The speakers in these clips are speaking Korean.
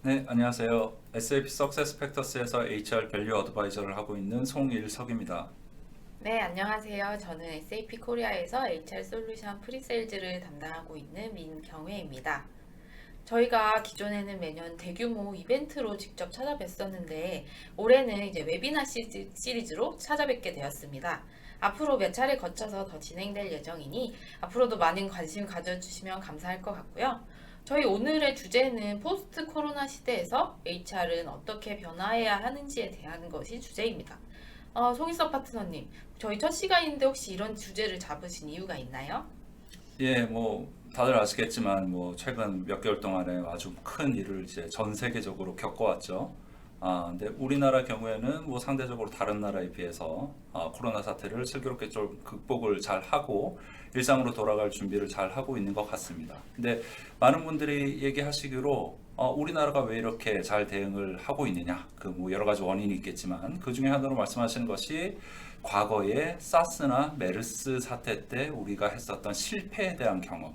네, 안녕하세요. SAP 석세스 팩터스에서 HR 밸류 어드바이저를 하고 있는 송일석입니다. 네, 안녕하세요. 저는 SAP 코리아에서 HR 솔루션 프리세일즈를 담당하고 있는 민경회입니다. 저희가 기존에는 매년 대규모 이벤트로 직접 찾아뵀었는데 올해는 이제 웨비나 시리즈로 찾아뵙게 되었습니다. 앞으로 몇 차례 거쳐서 더 진행될 예정이니 앞으로도 많은 관심 가져주시면 감사할 것 같고요. 저희 오늘의 주제는 포스트 코로나 시대에서 HR은 어떻게 변화해야 하는지에 대한 것이 주제입니다. 송희섭 파트너님, 저희 첫 시간인데 혹시 이런 주제를 잡으신 이유가 있나요? 예, 다들 아시겠지만 최근 몇 개월 동안에 아주 큰 일을 이제 전 세계적으로 겪어왔죠. 근데 우리나라 경우에는 상대적으로 다른 나라에 비해서 코로나 사태를 슬기롭게 좀 극복을 잘 하고 일상으로 돌아갈 준비를 잘 하고 있는 것 같습니다. 근데 많은 분들이 얘기하시기로 우리나라가 왜 이렇게 잘 대응을 하고 있느냐? 여러 가지 원인이 있겠지만 그 중에 하나로 말씀하시는 것이 과거에 사스나 메르스 사태 때 우리가 했었던 실패에 대한 경험.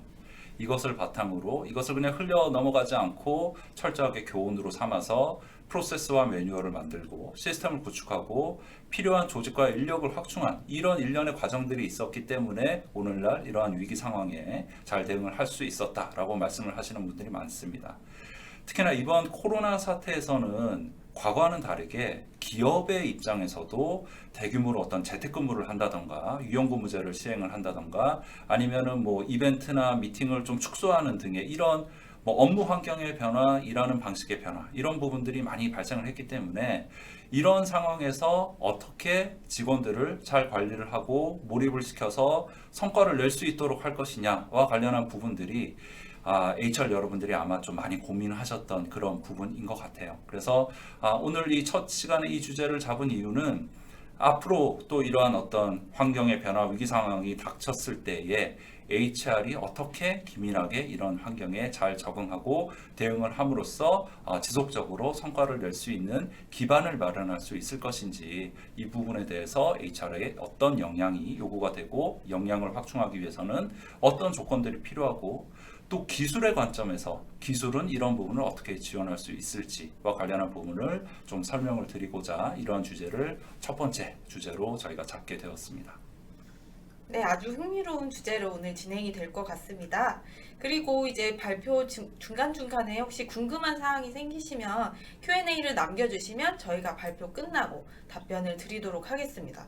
이것을 바탕으로 이것을 그냥 흘려 넘어가지 않고 철저하게 교훈으로 삼아서 프로세스와 매뉴얼을 만들고 시스템을 구축하고 필요한 조직과 인력을 확충한 이런 일련의 과정들이 있었기 때문에 오늘날 이러한 위기 상황에 잘 대응을 할 수 있었다라고 말씀을 하시는 분들이 많습니다. 특히나 이번 코로나 사태에서는 과거와는 다르게 기업의 입장에서도 대규모로 어떤 재택근무를 한다던가 유연근무제를 시행을 한다던가 아니면은 이벤트나 미팅을 좀 축소하는 등의 이런 업무 환경의 변화, 일하는 방식의 변화 이런 부분들이 많이 발생을 했기 때문에 이런 상황에서 어떻게 직원들을 잘 관리를 하고 몰입을 시켜서 성과를 낼 수 있도록 할 것이냐와 관련한 부분들이 HR 여러분들이 아마 좀 많이 고민하셨던 그런 부분인 것 같아요. 그래서 오늘 이 첫 시간에 이 주제를 잡은 이유는 앞으로 또 이러한 어떤 환경의 변화, 위기 상황이 닥쳤을 때에 HR이 어떻게 기민하게 이런 환경에 잘 적응하고 대응을 함으로써 지속적으로 성과를 낼 수 있는 기반을 마련할 수 있을 것인지 이 부분에 대해서 HR에 어떤 역량이 요구가 되고 역량을 확충하기 위해서는 어떤 조건들이 필요하고 또 기술의 관점에서 기술은 이런 부분을 어떻게 지원할 수 있을지와 관련한 부분을 좀 설명을 드리고자 이러한 주제를 첫 번째 주제로 저희가 잡게 되었습니다. 네, 아주 흥미로운 주제로 오늘 진행이 될 것 같습니다. 그리고 이제 발표 중간중간에 혹시 궁금한 사항이 생기시면 Q&A를 남겨주시면 저희가 발표 끝나고 답변을 드리도록 하겠습니다.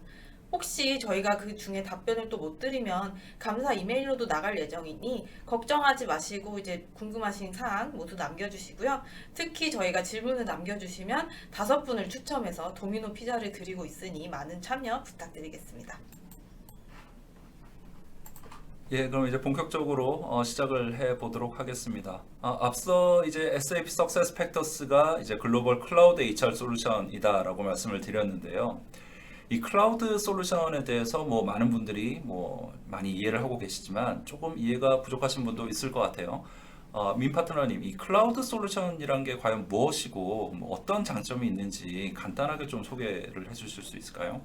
혹시 저희가 그 중에 답변을 또 못 드리면 감사 이메일로도 나갈 예정이니 걱정하지 마시고 이제 궁금하신 사항 모두 남겨주시고요. 특히 저희가 질문을 남겨주시면 5분을 추첨해서 도미노 피자를 드리고 있으니 많은 참여 부탁드리겠습니다. 예, 그럼 이제 본격적으로 시작을 해 보도록 하겠습니다. 앞서 이제 SAP Success Factors가 이제 글로벌 클라우드 HR 솔루션이다라고 말씀을 드렸는데요. 이 클라우드 솔루션에 대해서 많은 분들이 많이 이해를 하고 계시지만 조금 이해가 부족하신 분도 있을 것 같아요. 민 파트너님, 이 클라우드 솔루션이란 게 과연 무엇이고 어떤 장점이 있는지 간단하게 좀 소개를 해주실 수 있을까요?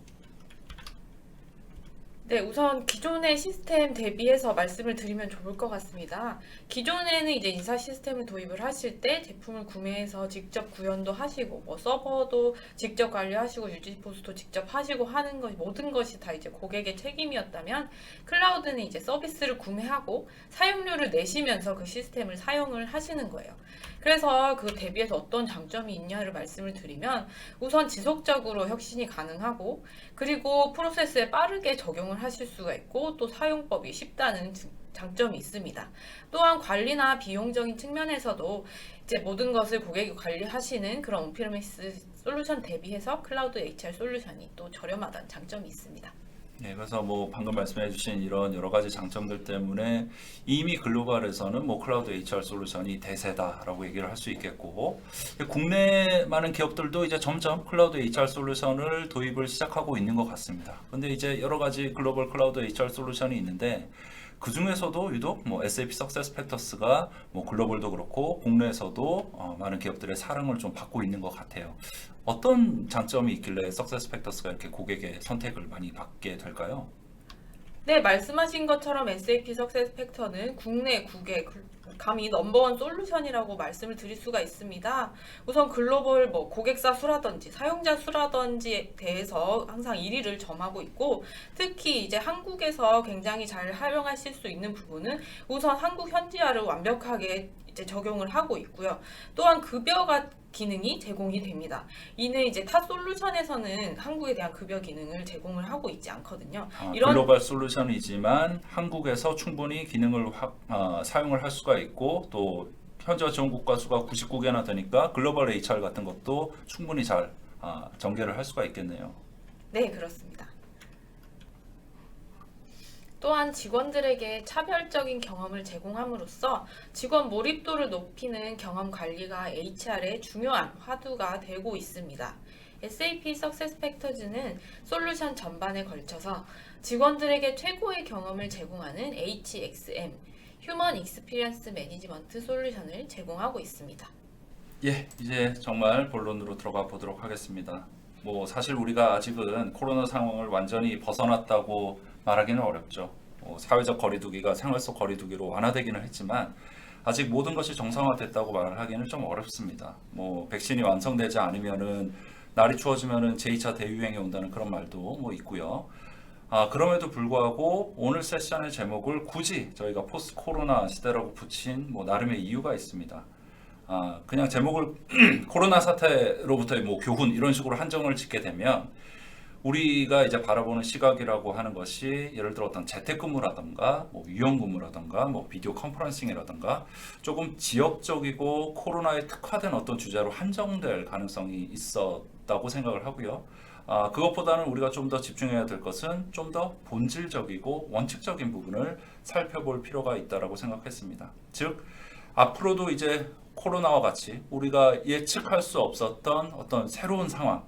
네, 우선 기존의 시스템 대비해서 말씀을 드리면 좋을 것 같습니다. 기존에는 이제 인사 시스템을 도입을 하실 때 제품을 구매해서 직접 구현도 하시고, 서버도 직접 관리하시고, 유지 보수도 직접 하시고 하는 것, 모든 것이 다 이제 고객의 책임이었다면, 클라우드는 이제 서비스를 구매하고 사용료를 내시면서 그 시스템을 사용을 하시는 거예요. 그래서 그 대비해서 어떤 장점이 있냐를 말씀을 드리면, 우선 지속적으로 혁신이 가능하고, 그리고 프로세스에 빠르게 적용을 하실 수가 있고 또 사용법이 쉽다는 장점이 있습니다. 또한 관리나 비용적인 측면에서도 이제 모든 것을 고객이 관리하시는 그런 온프리미스 솔루션 대비해서 클라우드 HR 솔루션이 또 저렴하다는 장점이 있습니다. 네, 그래서 방금 말씀해주신 이런 여러 가지 장점들 때문에 이미 글로벌에서는 클라우드 HR 솔루션이 대세다라고 얘기를 할 수 있겠고, 국내 많은 기업들도 이제 점점 클라우드 HR 솔루션을 도입을 시작하고 있는 것 같습니다. 근데 이제 여러 가지 글로벌 클라우드 HR 솔루션이 있는데 그 중에서도 유독 SAP Success Factors가 글로벌도 그렇고 국내에서도 많은 기업들의 사랑을 좀 받고 있는 것 같아요. 어떤 장점이 있길래 Success Factors가 이렇게 고객의 선택을 많이 받게 될까요? 네, 말씀하신 것처럼 SAP 석세스 팩터는 국내 국외 감히 넘버원 솔루션이라고 말씀을 드릴 수가 있습니다. 우선 글로벌 고객사 수라든지 사용자 수라든지에 대해서 항상 1위를 점하고 있고, 특히 이제 한국에서 굉장히 잘 활용하실 수 있는 부분은 우선 한국 현지화를 완벽하게 이제 적용을 하고 있고요. 또한 급여가 기능이 제공이 됩니다. 이는 이제 타 솔루션에서는 한국에 대한 급여 기능을 제공을 하고 있지 않거든요. 글로벌 솔루션이지만 한국에서 충분히 기능을 사용을 할 수가 있고, 또 현재 지원 국가 수가 99개나 되니까 글로벌 HR 같은 것도 충분히 잘 전개를 할 수가 있겠네요. 네, 그렇습니다. 또한 직원들에게 차별적인 경험을 제공함으로써 직원 몰입도를 높이는 경험 관리가 HR의 중요한 화두가 되고 있습니다. SAP SuccessFactors는 솔루션 전반에 걸쳐서 직원들에게 최고의 경험을 제공하는 HXM, 휴먼 익스피리언스 매니지먼트 솔루션을 제공하고 있습니다. 예, 이제 정말 본론으로 들어가 보도록 하겠습니다. 사실 우리가 아직은 코로나 상황을 완전히 벗어났다고 말하기는 어렵죠. 사회적 거리두기가 생활 속 거리두기로 완화되기는 했지만 아직 모든 것이 정상화됐다고 말하기는 좀 어렵습니다. 백신이 완성되지 않으면은 날이 추워지면은 제2차 대유행이 온다는 그런 말도 있고요. 그럼에도 불구하고 오늘 세션의 제목을 굳이 저희가 포스트 코로나 시대라고 붙인 나름의 이유가 있습니다. 그냥 제목을 코로나 사태로부터의 교훈 이런 식으로 한정을 짓게 되면 우리가 이제 바라보는 시각이라고 하는 것이 예를 들어 어떤 재택근무라든가 유연근무라든가 비디오 컨퍼런싱이라든가 조금 지역적이고 코로나에 특화된 어떤 주제로 한정될 가능성이 있었다고 생각을 하고요. 그것보다는 우리가 좀 더 집중해야 될 것은 좀 더 본질적이고 원칙적인 부분을 살펴볼 필요가 있다라고 생각했습니다. 즉 앞으로도 이제 코로나와 같이 우리가 예측할 수 없었던 어떤 새로운 상황,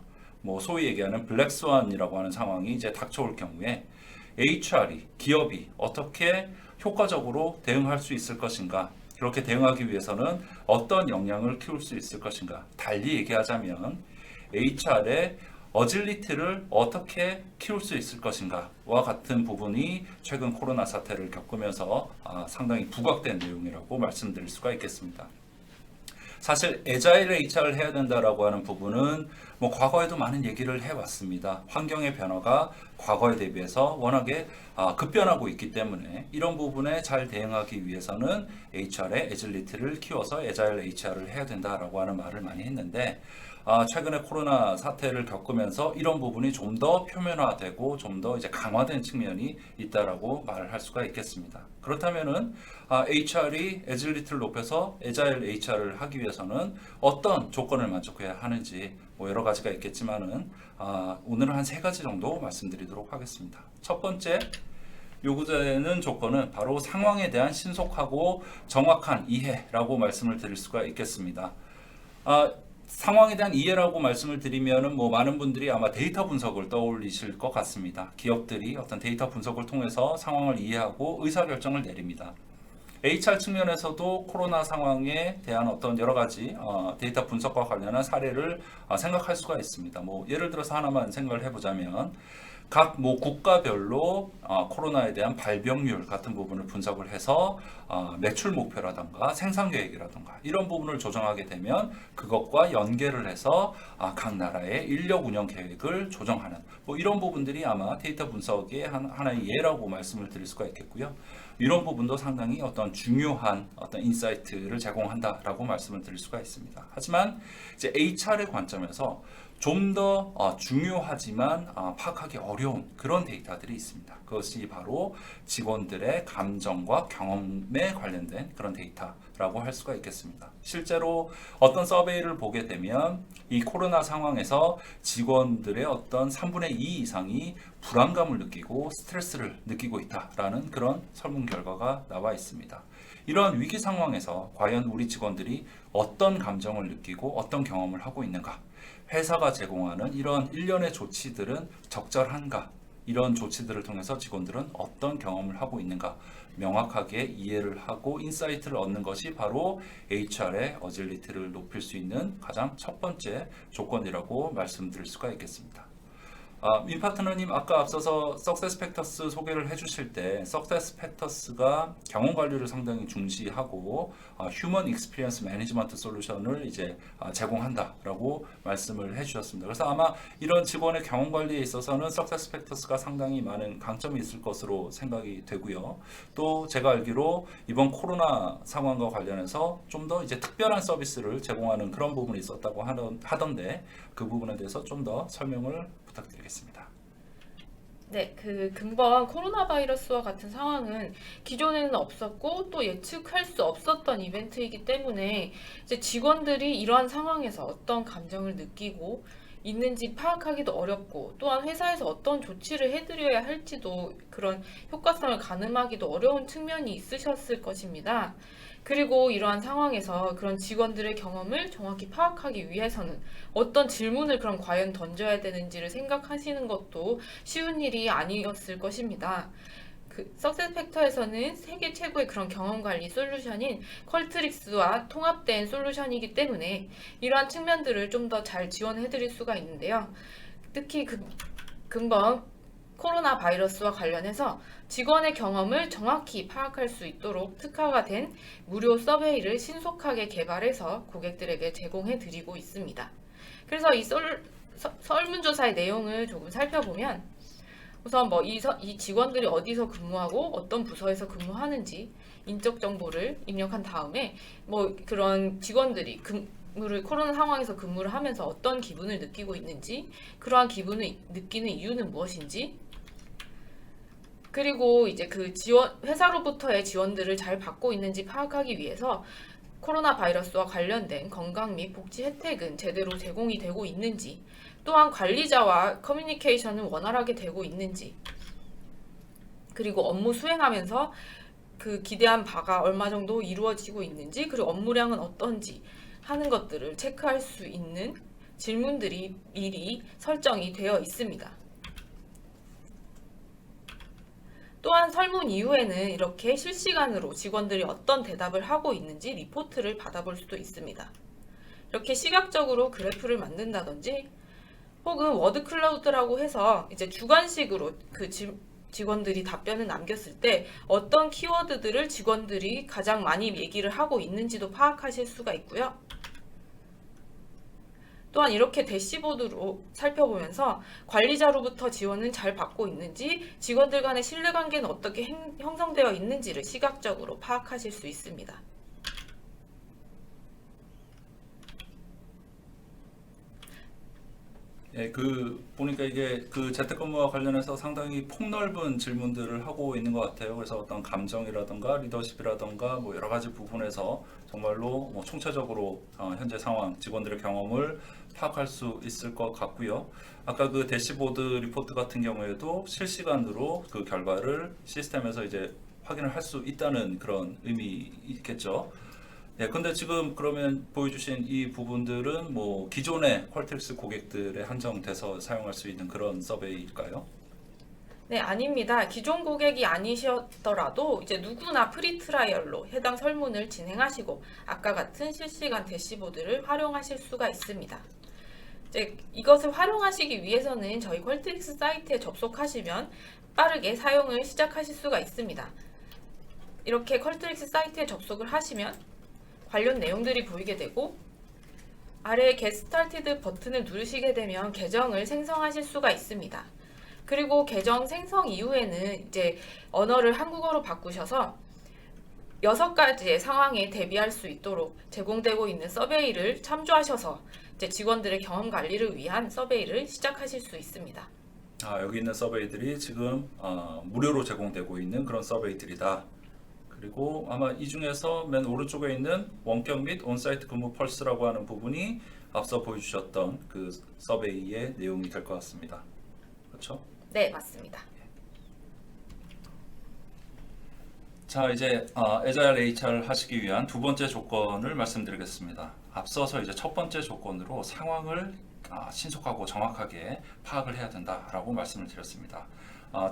소위 얘기하는 블랙스완이라고 하는 상황이 이제 닥쳐올 경우에 HR이, 기업이 어떻게 효과적으로 대응할 수 있을 것인가, 그렇게 대응하기 위해서는 어떤 역량을 키울 수 있을 것인가, 달리 얘기하자면 HR의 어질리티를 어떻게 키울 수 있을 것인가와 같은 부분이 최근 코로나 사태를 겪으면서 상당히 부각된 내용이라고 말씀드릴 수가 있겠습니다. 사실 애자일 HR을 해야 된다라고 하는 부분은 과거에도 많은 얘기를 해왔습니다. 환경의 변화가 과거에 대비해서 워낙에 급변하고 있기 때문에 이런 부분에 잘 대응하기 위해서는 HR의 애질리티를 키워서 애자일 HR을 해야 된다라고 하는 말을 많이 했는데 최근에 코로나 사태를 겪으면서 이런 부분이 좀 더 표면화되고 좀 더 이제 강화된 측면이 있다라고 말을 할 수가 있겠습니다. 그렇다면은 HR이 애질리티를 높여서 애자일 HR을 하기 위해서는 어떤 조건을 만족해야 하는지 여러 가지가 있겠지만은 오늘은 한 3가지 정도 말씀드리도록 하겠습니다. 첫 번째 요구되는 조건은 바로 상황에 대한 신속하고 정확한 이해라고 말씀을 드릴 수가 있겠습니다. 상황에 대한 이해라고 말씀을 드리면은 많은 분들이 아마 데이터 분석을 떠올리실 것 같습니다. 기업들이 어떤 데이터 분석을 통해서 상황을 이해하고 의사결정을 내립니다. HR 측면에서도 코로나 상황에 대한 어떤 여러 가지 데이터 분석과 관련한 사례를 생각할 수가 있습니다. 예를 들어서 하나만 생각을 해보자면 각 국가별로 코로나에 대한 발병률 같은 부분을 분석을 해서 매출 목표라든가 생산 계획이라든가 이런 부분을 조정하게 되면 그것과 연계를 해서 각 나라의 인력 운영 계획을 조정하는 이런 부분들이 아마 데이터 분석의 하나의 예라고 말씀을 드릴 수가 있겠고요. 이런 부분도 상당히 어떤 중요한 어떤 인사이트를 제공한다라고 말씀을 드릴 수가 있습니다. 하지만 이제 HR의 관점에서 좀 더 중요하지만 파악하기 어려운 그런 데이터들이 있습니다. 그것이 바로 직원들의 감정과 경험에 관련된 그런 데이터라고 할 수가 있겠습니다. 실제로 어떤 서베이를 보게 되면 이 코로나 상황에서 직원들의 어떤 3분의 2 이상이 불안감을 느끼고 스트레스를 느끼고 있다라는 그런 설문 결과가 나와 있습니다. 이런 위기 상황에서 과연 우리 직원들이 어떤 감정을 느끼고 어떤 경험을 하고 있는가? 회사가 제공하는 이런 일련의 조치들은 적절한가? 이런 조치들을 통해서 직원들은 어떤 경험을 하고 있는가? 명확하게 이해를 하고 인사이트를 얻는 것이 바로 HR의 어질리티를 높일 수 있는 가장 첫 번째 조건이라고 말씀드릴 수가 있겠습니다. 민 파트너님 아까 앞서서 석세스 팩터스 소개를 해주실 때 석세스 팩터스가 경험 관리를 상당히 중시하고 휴먼 익스피리언스 매니지먼트 솔루션을 이제 제공한다라고 말씀을 해주셨습니다. 그래서 아마 이런 직원의 경험 관리에 있어서는 석세스 팩터스가 상당히 많은 강점이 있을 것으로 생각이 되고요. 또 제가 알기로 이번 코로나 상황과 관련해서 좀 더 이제 특별한 서비스를 제공하는 그런 부분이 있었다고 하던데 그 부분에 대해서 좀 더 설명을 부탁드리겠습니다. 네, 그 근본 코로나 바이러스와 같은 상황은 기존에는 없었고 또 예측할 수 없었던 이벤트이기 때문에 이제 직원들이 이러한 상황에서 어떤 감정을 느끼고 있는지 파악하기도 어렵고 또한 회사에서 어떤 조치를 해드려야 할지도 그런 효과성을 가늠하기도 어려운 측면이 있으셨을 것입니다. 그리고 이러한 상황에서 그런 직원들의 경험을 정확히 파악하기 위해서는 어떤 질문을 그럼 과연 던져야 되는지를 생각하시는 것도 쉬운 일이 아니었을 것입니다. 그 석세스 팩터에서는 세계 최고의 그런 경험 관리 솔루션인 컬트릭스와 통합된 솔루션이기 때문에 이러한 측면들을 좀 더 잘 지원해 드릴 수가 있는데요. 특히 근본 코로나 바이러스와 관련해서 직원의 경험을 정확히 파악할 수 있도록 특화가 된 무료 서베이를 신속하게 개발해서 고객들에게 제공해 드리고 있습니다. 그래서 이 설문조사의 내용을 조금 살펴보면 우선 이 직원들이 어디서 근무하고 어떤 부서에서 근무하는지 인적 정보를 입력한 다음에 그런 직원들이 코로나 상황에서 근무를 하면서 어떤 기분을 느끼고 있는지, 그러한 기분을 느끼는 이유는 무엇인지, 그리고 이제 그 회사로부터의 지원들을 잘 받고 있는지 파악하기 위해서 코로나 바이러스와 관련된 건강 및 복지 혜택은 제대로 제공이 되고 있는지, 또한 관리자와 커뮤니케이션은 원활하게 되고 있는지, 그리고 업무 수행하면서 그 기대한 바가 얼마 정도 이루어지고 있는지, 그리고 업무량은 어떤지 하는 것들을 체크할 수 있는 질문들이 미리 설정이 되어 있습니다. 또한 설문 이후에는 이렇게 실시간으로 직원들이 어떤 대답을 하고 있는지 리포트를 받아볼 수도 있습니다. 이렇게 시각적으로 그래프를 만든다든지 혹은 워드 클라우드라고 해서 이제 주관식으로 그 직원들이 답변을 남겼을 때 어떤 키워드들을 직원들이 가장 많이 얘기를 하고 있는지도 파악하실 수가 있고요. 또한 이렇게 대시보드로 살펴보면서 관리자로부터 지원은 잘 받고 있는지, 직원들 간의 신뢰관계는 어떻게 형성되어 있는지를 시각적으로 파악하실 수 있습니다. 예, 보니까 이게 재택근무와 관련해서 상당히 폭넓은 질문들을 하고 있는 것 같아요. 그래서 어떤 감정이라던가 리더십이라던가 여러 가지 부분에서 정말로 총체적으로 현재 상황, 직원들의 경험을 파악할 수 있을 것 같고요. 아까 그 대시보드 리포트 같은 경우에도 실시간으로 그 결과를 시스템에서 이제 확인을 할 수 있다는 그런 의미 있겠죠. 네, 근데 지금 그러면 보여주신 이 부분들은 기존의 퀄트릭스 고객들에 한정돼서 사용할 수 있는 그런 서베이일까요? 네, 아닙니다. 기존 고객이 아니셨더라도 이제 누구나 프리 트라이얼로 해당 설문을 진행하시고 아까 같은 실시간 대시보드를 활용하실 수가 있습니다. 이제 이것을 활용하시기 위해서는 저희 퀄트릭스 사이트에 접속하시면 빠르게 사용을 시작하실 수가 있습니다. 이렇게 퀄트릭스 사이트에 접속을 하시면 관련 내용들이 보이게 되고 아래에 Get Started 버튼을 누르시게 되면 계정을 생성하실 수가 있습니다. 그리고 계정 생성 이후에는 이제 언어를 한국어로 바꾸셔서 6가지의 상황에 대비할 수 있도록 제공되고 있는 서베이를 참조하셔서 이제 직원들의 경험 관리를 위한 서베이를 시작하실 수 있습니다. 여기 있는 서베이들이 지금 무료로 제공되고 있는 그런 서베이들이다. 그리고 아마 이 중에서 맨 오른쪽에 있는 원격 및 온사이트 근무 펄스라고 하는 부분이 앞서 보여주셨던 그 서베이의 내용이 될 것 같습니다. 그렇죠? 네, 맞습니다. 자, 이제 애자일 HR 하시기 위한 두 번째 조건을 말씀드리겠습니다. 앞서서 이제 첫 번째 조건으로 상황을 신속하고 정확하게 파악을 해야 된다라고 말씀을 드렸습니다.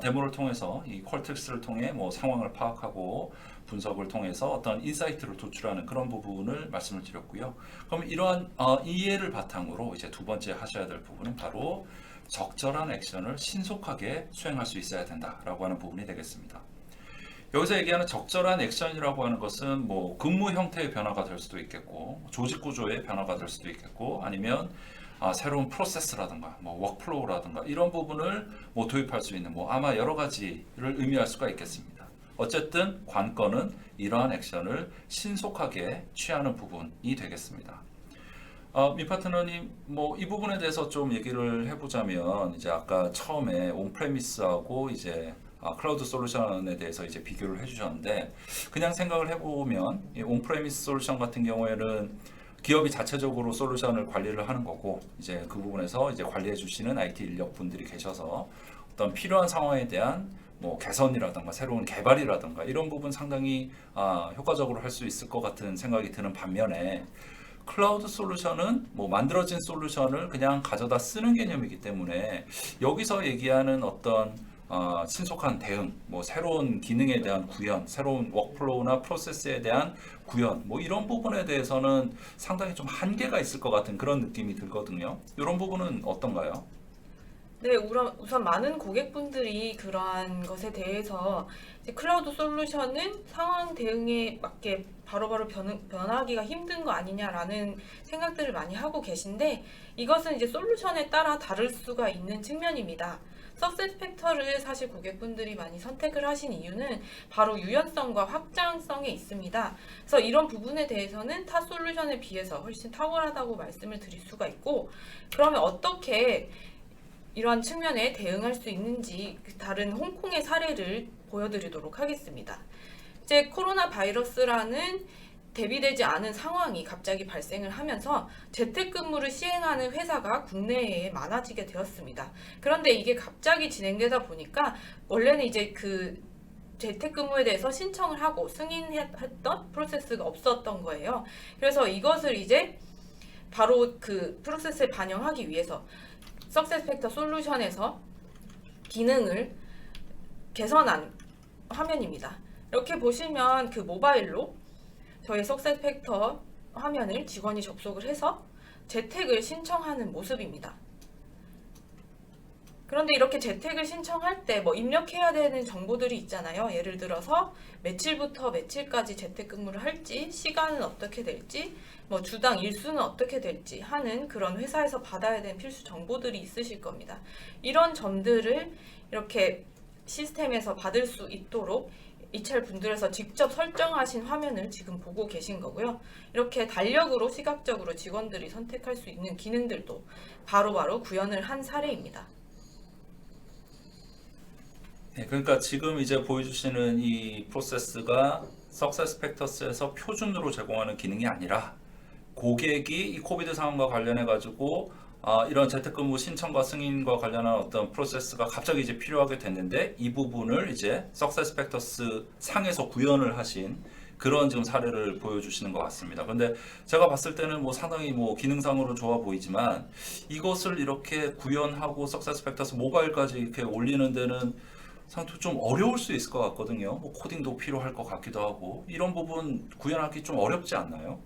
데모를 통해서 이 퀄트릭스를 통해 상황을 파악하고 분석을 통해서 어떤 인사이트를 도출하는 그런 부분을 말씀을 드렸고요. 그럼 이러한 이해를 바탕으로 이제 두 번째 하셔야 될 부분은 바로 적절한 액션을 신속하게 수행할 수 있어야 된다라고 하는 부분이 되겠습니다. 여기서 얘기하는 적절한 액션이라고 하는 것은 뭐 근무 형태의 변화가 될 수도 있겠고, 조직 구조의 변화가 될 수도 있겠고, 아니면 새로운 프로세스라든가 뭐 워크플로우라든가 이런 부분을 뭐 도입할 수 있는 뭐 아마 여러 가지를 의미할 수가 있겠습니다. 어쨌든 관건은 이러한 액션을 신속하게 취하는 부분이 되겠습니다. 미 파트너님, 뭐 이 부분에 대해서 좀 얘기를 해보자면, 이제 아까 처음에 온프레미스하고 이제 클라우드 솔루션에 대해서 이제 비교를 해주셨는데, 그냥 생각을 해보면 이 온프레미스 솔루션 같은 경우에는 기업이 자체적으로 솔루션을 관리를 하는 거고, 이제 그 부분에서 이제 관리해 주시는 IT 인력 분들이 계셔서 어떤 필요한 상황에 대한 뭐 개선이라든가 새로운 개발이라든가 이런 부분 상당히 효과적으로 할 수 있을 것 같은 생각이 드는 반면에, 클라우드 솔루션은 뭐 만들어진 솔루션을 그냥 가져다 쓰는 개념이기 때문에 여기서 얘기하는 어떤 신속한 대응, 뭐 새로운 기능에 대한 구현, 새로운 워크플로우나 프로세스에 대한 구현, 뭐 이런 부분에 대해서는 상당히 좀 한계가 있을 것 같은 그런 느낌이 들거든요. 이런 부분은 어떤가요? 네, 우선 많은 고객분들이 그러한 것에 대해서 이제 클라우드 솔루션은 상황 대응에 맞게 바로바로 변하기가 힘든 거 아니냐라는 생각들을 많이 하고 계신데, 이것은 이제 솔루션에 따라 다를 수가 있는 측면입니다. 석세스 팩터를 사실 고객분들이 많이 선택을 하신 이유는 바로 유연성과 확장성에 있습니다. 그래서 이런 부분에 대해서는 타 솔루션에 비해서 훨씬 탁월하다고 말씀을 드릴 수가 있고, 그러면 어떻게 이러한 측면에 대응할 수 있는지 다른 홍콩의 사례를 보여드리도록 하겠습니다. 이제 코로나 바이러스라는 대비되지 않은 상황이 갑자기 발생을 하면서 재택근무를 시행하는 회사가 국내에 많아지게 되었습니다. 그런데 이게 갑자기 진행되다 보니까 원래는 이제 그 재택근무에 대해서 신청을 하고 승인했던 프로세스가 없었던 거예요. 그래서 이것을 이제 바로 그 프로세스에 반영하기 위해서 석세스팩터 솔루션에서 기능을 개선한 화면입니다. 이렇게 보시면 그 모바일로 저희 석세스팩터 화면을 직원이 접속을 해서 재택을 신청하는 모습입니다. 그런데 이렇게 재택을 신청할 때 뭐 입력해야 되는 정보들이 있잖아요. 예를 들어서 며칠부터 며칠까지 재택근무를 할지, 시간은 어떻게 될지, 뭐 주당 일수는 어떻게 될지 하는 그런 회사에서 받아야 되는 필수 정보들이 있으실 겁니다. 이런 점들을 이렇게 시스템에서 받을 수 있도록 HR 분들에서 직접 설정하신 화면을 지금 보고 계신 거고요. 이렇게 달력으로 시각적으로 직원들이 선택할 수 있는 기능들도 바로바로 구현을 한 사례입니다. 네, 그러니까 지금 이제 보여주시는 이 프로세스가 석세스팩터스에서 표준으로 제공하는 기능이 아니라, 고객이 이 코비드 상황과 관련해 가지고 이런 재택근무 신청과 승인과 관련한 어떤 프로세스가 갑자기 이제 필요하게 됐는데, 이 부분을 이제 석세스팩터스 상에서 구현을 하신 그런 지금 사례를 보여주시는 것 같습니다. 근데 제가 봤을 때는 뭐 상당히 뭐 기능상으로 좋아 보이지만, 이것을 이렇게 구현하고 석세스팩터스 모바일까지 이렇게 올리는 데는 상당히 좀 어려울 수 있을 것 같거든요. 뭐 코딩도 필요할 것 같기도 하고, 이런 부분 구현하기 좀 어렵지 않나요?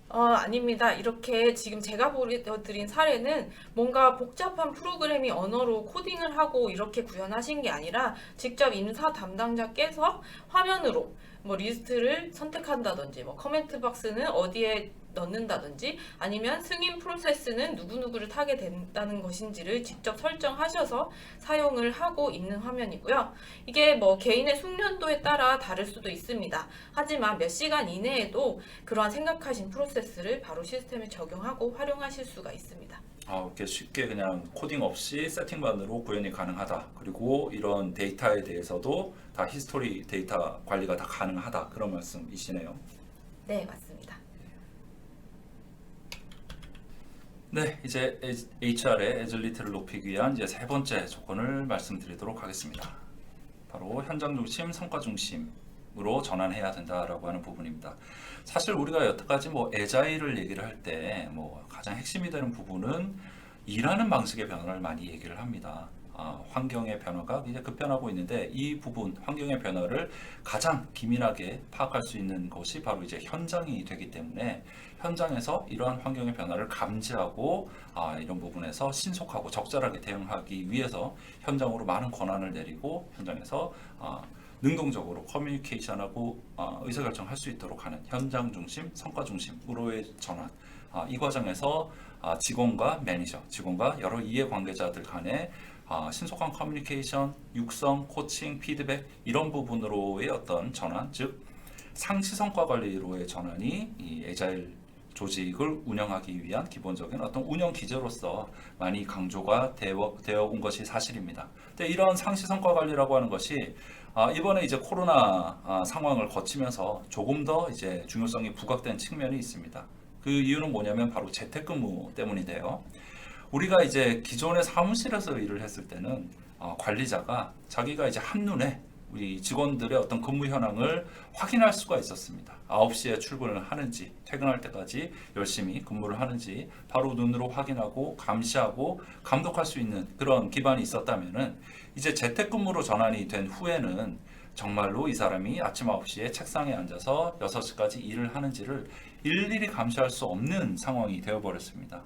아닙니다. 이렇게 지금 제가 보여드린 사례는 뭔가 복잡한 프로그래밍 언어로 코딩을 하고 이렇게 구현하신 게 아니라 직접 인사 담당자께서 화면으로 뭐 리스트를 선택한다든지, 뭐 커멘트 박스는 어디에 넣는다든지, 아니면 승인 프로세스는 누구누구를 타게 된다는 것인지를 직접 설정하셔서 사용을 하고 있는 화면이고요. 이게 뭐 개인의 숙련도에 따라 다를 수도 있습니다. 하지만 몇 시간 이내에도 그러한 생각하신 프로세스를 바로 시스템에 적용하고 활용하실 수가 있습니다. 이렇게 쉽게 그냥 코딩 없이 세팅만으로 구현이 가능하다. 그리고 이런 데이터에 대해서도 다 히스토리 데이터 관리가 다 가능하다. 그런 말씀이시네요. 네, 맞습니다. 네, 이제 HR의 애질리티를 높이기 위한 이제 세 번째 조건을 말씀드리도록 하겠습니다. 바로 현장 중심, 성과 중심으로 전환해야 된다라고 하는 부분입니다. 사실 우리가 여태까지 뭐 애자일을 얘기를 할 때 뭐 가장 핵심이 되는 부분은 일하는 방식의 변화를 많이 얘기를 합니다. 환경의 변화가 굉장히 급변하고 있는데 이 부분 환경의 변화를 가장 기민하게 파악할 수 있는 것이 바로 이제 현장이 되기 때문에 현장에서 이러한 환경의 변화를 감지하고 이런 부분에서 신속하고 적절하게 대응하기 위해서 현장으로 많은 권한을 내리고 현장에서 능동적으로 커뮤니케이션하고 의사결정할 수 있도록 하는 현장 중심, 성과 중심으로의 전환. 이 과정에서 직원과 매니저, 직원과 여러 이해관계자들 간의 신속한 커뮤니케이션, 육성, 코칭, 피드백 이런 부분으로의 어떤 전환, 즉 상시 성과 관리로의 전환이 이 에자일 조직을 운영하기 위한 기본적인 어떤 운영 기제로서 많이 강조가 되어 온 것이 사실입니다. 근데 이런 상시 성과 관리라고 하는 것이 이번에 이제 코로나 상황을 거치면서 조금 더 이제 중요성이 부각된 측면이 있습니다. 그 이유는 뭐냐면 바로 재택근무 때문인데요. 우리가 이제 기존의 사무실에서 일을 했을 때는 관리자가 자기가 이제 한눈에 우리 직원들의 어떤 근무 현황을 확인할 수가 있었습니다. 9시에 출근을 하는지 퇴근할 때까지 열심히 근무를 하는지 바로 눈으로 확인하고 감시하고 감독할 수 있는 그런 기반이 있었다면은 이제 재택근무로 전환이 된 후에는 정말로 이 사람이 아침 9시에 책상에 앉아서 6시까지 일을 하는지를 일일이 감시할 수 없는 상황이 되어버렸습니다.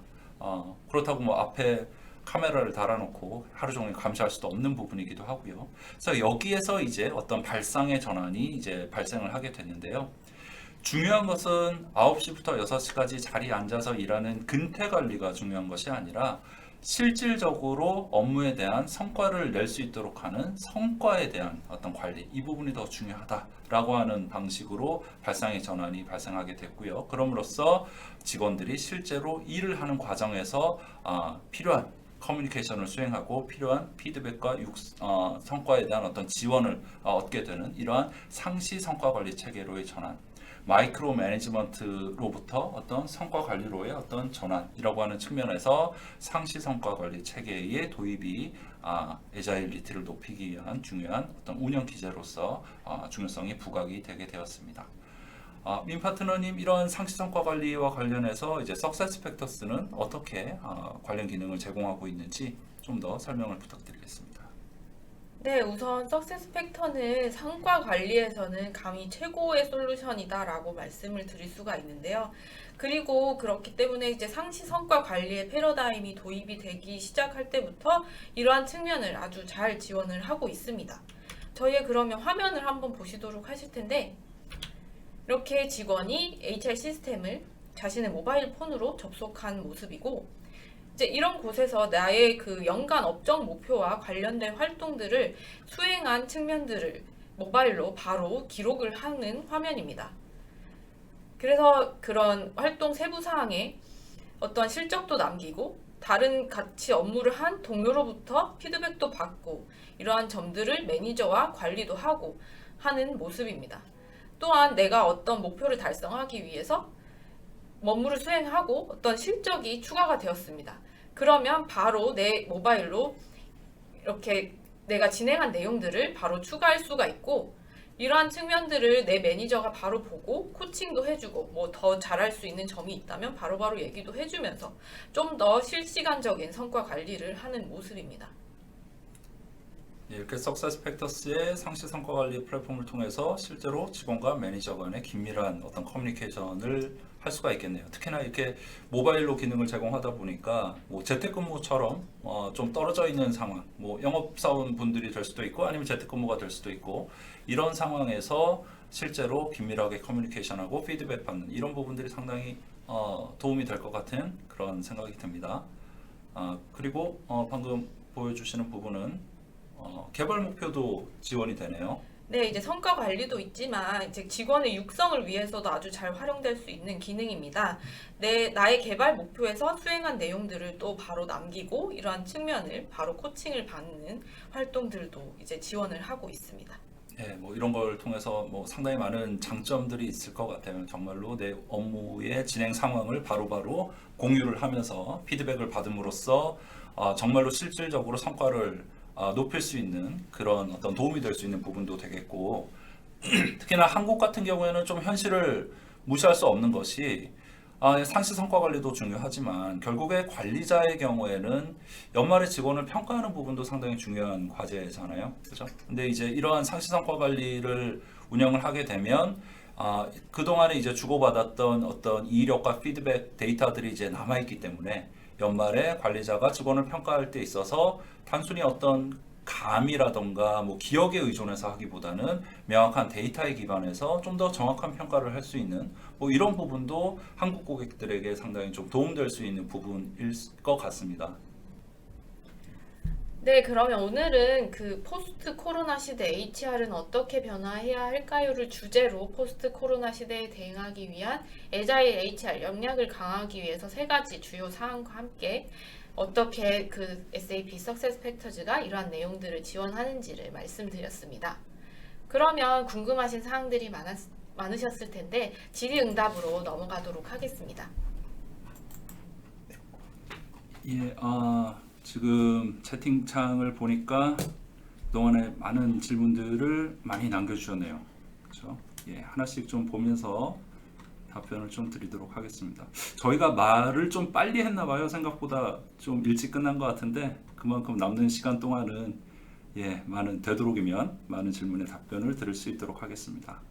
그렇다고 뭐 앞에 카메라를 달아놓고 하루 종일 감시할 수도 없는 부분이기도 하고요. 그래서 여기에서 이제 어떤 발상의 전환이 이제 발생을 하게 됐는데요. 중요한 것은 9시부터 6시까지 자리에 앉아서 일하는 근태 관리가 중요한 것이 아니라 실질적으로 업무에 대한 성과를 낼 수 있도록 하는 성과에 대한 어떤 관리, 이 부분이 더 중요하다라고 하는 방식으로 발상의 전환이 발생하게 됐고요. 그럼으로써 직원들이 실제로 일을 하는 과정에서 필요한 커뮤니케이션을 수행하고 필요한 피드백과 성과에 대한 어떤 지원을 얻게 되는 이러한 상시 성과 관리 체계로의 전환, 마이크로 매니지먼트로부터 어떤 성과 관리로의 어떤 전환이라고 하는 측면에서 상시 성과 관리 체계의 도입이 에자일리티를 높이기 위한 중요한 어떤 운영 기제로서 중요성이 부각이 되게 되었습니다. 민 파트너님, 이런 상시 성과 관리와 관련해서 이제 석세스 팩터스는 어떻게 관련 기능을 제공하고 있는지 좀 더 설명을 부탁드리겠습니다. 네, 우선 석세스 팩터는 성과 관리에서는 감히 최고의 솔루션이다라고 말씀을 드릴 수가 있는데요. 그리고 그렇기 때문에 이제 상시 성과 관리의 패러다임이 도입이 되기 시작할 때부터 이러한 측면을 아주 잘 지원을 하고 있습니다. 저희의 그러면 화면을 한번 보시도록 하실 텐데, 이렇게 직원이 HR 시스템을 자신의 모바일 폰으로 접속한 모습이고, 이제 이런 곳에서 나의 그 연간 업적 목표와 관련된 활동들을 수행한 측면들을 모바일로 바로 기록을 하는 화면입니다. 그래서 그런 활동 세부 사항에 어떤 실적도 남기고 다른 같이 업무를 한 동료로부터 피드백도 받고 이러한 점들을 매니저와 관리도 하고 하는 모습입니다. 또한 내가 어떤 목표를 달성하기 위해서 업무를 수행하고 어떤 실적이 추가가 되었습니다. 그러면 바로 내 모바일로 이렇게 내가 진행한 내용들을 바로 추가할 수가 있고, 이러한 측면들을 내 매니저가 바로 보고 코칭도 해주고 뭐 더 잘할 수 있는 점이 있다면 바로바로 얘기도 해주면서 좀 더 실시간적인 성과 관리를 하는 모습입니다. 이렇게 석세스 팩터스의 상시 성과 관리 플랫폼을 통해서 실제로 직원과 매니저 간의 긴밀한 어떤 커뮤니케이션을 할 수가 있겠네요. 특히나 이렇게 모바일로 기능을 제공하다 보니까 뭐 재택근무처럼 좀 떨어져 있는 상황, 뭐 영업사원 분들이 될 수도 있고 아니면 재택근무가 될 수도 있고 이런 상황에서 실제로 긴밀하게 커뮤니케이션하고 피드백 받는 이런 부분들이 상당히 도움이 될 것 같은 그런 생각이 듭니다. 그리고 방금 보여주시는 부분은 개발 목표도 지원이 되네요. 네, 이제 성과 관리도 있지만 이제 직원의 육성을 위해서도 아주 잘 활용될 수 있는 기능입니다. 나의 개발 목표에서 수행한 내용들을 또 바로 남기고 이러한 측면을 바로 코칭을 받는 활동들도 이제 지원을 하고 있습니다. 네, 뭐 이런 걸 통해서 뭐 상당히 많은 장점들이 있을 것 같아요. 정말로 내 업무의 진행 상황을 바로바로 공유를 하면서 피드백을 받음으로써 정말로 실질적으로 성과를 높일 수 있는 그런 어떤 도움이 될 수 있는 부분도 되겠고 특히나 한국 같은 경우에는 좀 현실을 무시할 수 없는 것이 상시 성과 관리도 중요하지만 결국에 관리자의 경우에는 연말에 직원을 평가하는 부분도 상당히 중요한 과제잖아요. 그죠? 근데 이제 이러한 상시 성과 관리를 운영을 하게 되면 그동안에 이제 주고받았던 어떤 이력과 피드백 데이터들이 이제 남아있기 때문에 연말에 관리자가 직원을 평가할 때 있어서 단순히 어떤 감이라던가 뭐 기억에 의존해서 하기보다는 명확한 데이터에 기반해서 좀 더 정확한 평가를 할 수 있는 뭐 이런 부분도 한국 고객들에게 상당히 좀 도움될 수 있는 부분일 것 같습니다. 네, 그러면 오늘은 그 포스트 코로나 시대 HR은 어떻게 변화해야 할까요를 주제로 포스트 코로나 시대에 대응하기 위한 애자일 HR 역량을 강화하기 위해서 세 가지 주요 사항과 함께 어떻게 그 SAP Success Factors가 이러한 내용들을 지원하는지를 말씀드렸습니다. 그러면 궁금하신 사항들이 많으셨을 텐데 질의응답으로 넘어가도록 하겠습니다. 예, 지금 채팅창을 보니까 그동안에 많은 질문들을 많이 남겨주셨네요. 그렇죠? 예, 하나씩 좀 보면서 답변을 좀 드리도록 하겠습니다. 저희가 말을 좀 빨리 했나 봐요. 생각보다 좀 일찍 끝난 것 같은데 그만큼 남는 시간 동안은 되도록이면 많은 질문에 답변을 드릴 수 있도록 하겠습니다.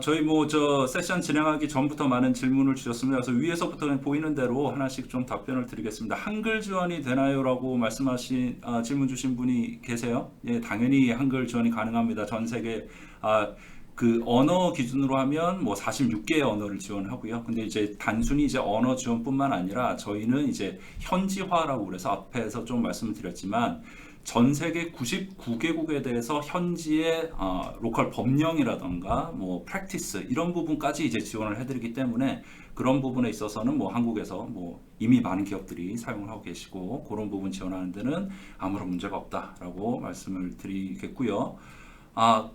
저희 저 세션 진행하기 전부터 많은 질문을 주셨습니다. 그래서 위에서부터 보이는 대로 하나씩 좀 답변을 드리겠습니다. 한글 지원이 되나요?라고 말씀하신 질문 주신 분이 계세요. 예, 당연히 한글 지원이 가능합니다. 전 세계 그 언어 기준으로 하면 뭐 46개의 언어를 지원하고요. 근데 이제 단순히 이제 언어 지원뿐만 아니라 저희는 이제 현지화라고 그래서 앞에서 좀 말씀을 드렸지만 전 세계 99개국에 대해서 현지의 로컬 법령이라던가 뭐 프랙티스 이런 부분까지 이제 지원을 해드리기 때문에 그런 부분에 있어서는 뭐 한국에서 뭐 이미 많은 기업들이 사용을 하고 계시고 그런 부분 지원하는 데는 아무런 문제가 없다라고 말씀을 드리겠고요.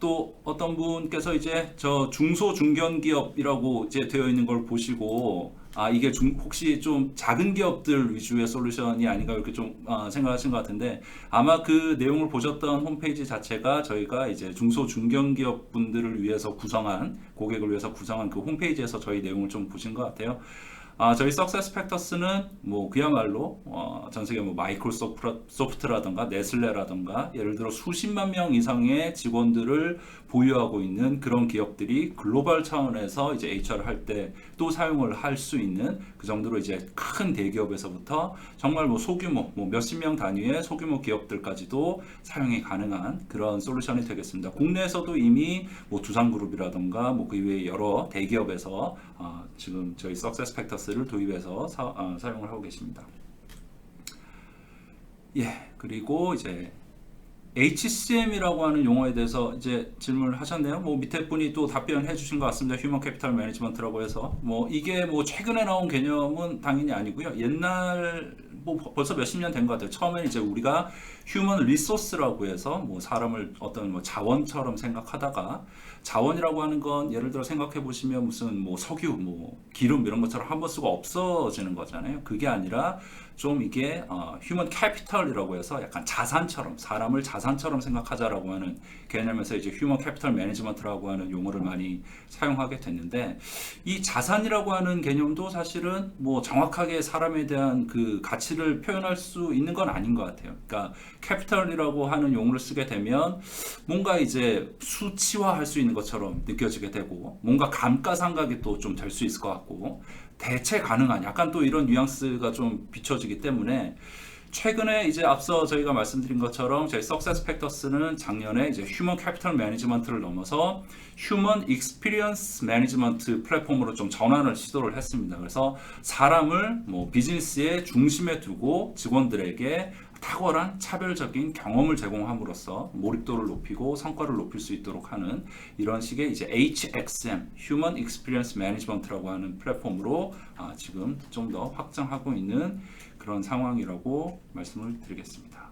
또 어떤 분께서 이제 저 중소 중견 기업이라고 이제 되어 있는 걸 보시고 이게 혹시 좀 작은 기업들 위주의 솔루션이 아닌가 이렇게 좀 생각하신 것 같은데 아마 그 내용을 보셨던 홈페이지 자체가 저희가 이제 중소 중견 기업 분들을 위해서 구성한 고객을 위해서 구성한 그 홈페이지에서 저희 내용을 좀 보신 것 같아요. 저희 석세스 팩터스는 뭐 그야말로 전 세계 뭐 마이크로소프트라던가 네슬레라던가 예를 들어 수십만 명 이상의 직원들을 보유하고 있는 그런 기업들이 글로벌 차원에서 이제 HR을 할 때 또 사용을 할 수 있는 그 정도로 이제 큰 대기업에서부터 정말 뭐 소규모 뭐 몇십 명 단위의 소규모 기업들까지도 사용이 가능한 그런 솔루션이 되겠습니다. 국내에서도 이미 뭐 두산그룹이라던가 뭐 그 이외에 여러 대기업에서 지금 저희 석세스 팩터스를 도입해서 사용을 하고 계십니다. 그리고 이제 HCM이라고 하는 용어에 대해서 이제 질문을 하셨네요. 뭐 밑에 분이 또 답변해 주신 것 같습니다. 휴먼 캐피탈 매니지먼트라고 해서 뭐 이게 뭐 최근에 나온 개념은 당연히 아니고요. 옛날 뭐 벌써 몇십 년 된 것 같아요. 처음에 이제 우리가 휴먼 리소스라고 해서 뭐 사람을 어떤 뭐 자원처럼 생각하다가 자원이라고 하는 건 예를 들어 생각해 보시면 무슨 뭐 석유, 뭐 기름 이런 것처럼 한 번 쓰고 없어지는 거잖아요. 그게 아니라 좀 이게 휴먼 캐피털이라고 해서 약간 자산처럼 사람을 자산처럼 생각하자라고 하는 개념에서 이제 휴먼 캐피털 매니지먼트라고 하는 용어를 많이 사용하게 됐는데 이 자산이라고 하는 개념도 사실은 뭐 정확하게 사람에 대한 그 가치를 표현할 수 있는 건 아닌 것 같아요. 그러니까 캐피털이라고 하는 용어를 쓰게 되면 뭔가 이제 수치화할 수 있는 것처럼 느껴지게 되고 뭔가 감가상각이 또 좀 될 수 있을 것 같고 대체 가능한 약간 또 이런 뉘앙스가 좀 비춰지기 때문에 최근에 이제 앞서 저희가 말씀드린 것처럼 저희 석세스 팩터스는 작년에 이제 휴먼 캐피털 매니지먼트를 넘어서 휴먼 익스피리언스 매니지먼트 플랫폼으로 좀 전환을 시도를 했습니다. 그래서 사람을 뭐 비즈니스의 중심에 두고 직원들에게 탁월한 차별적인 경험을 제공함으로써 몰입도를 높이고 성과를 높일 수 있도록 하는 이런 식의 이제 HXM, Human Experience Management라고 하는 플랫폼으로 지금 좀 더 확장하고 있는 그런 상황이라고 말씀을 드리겠습니다.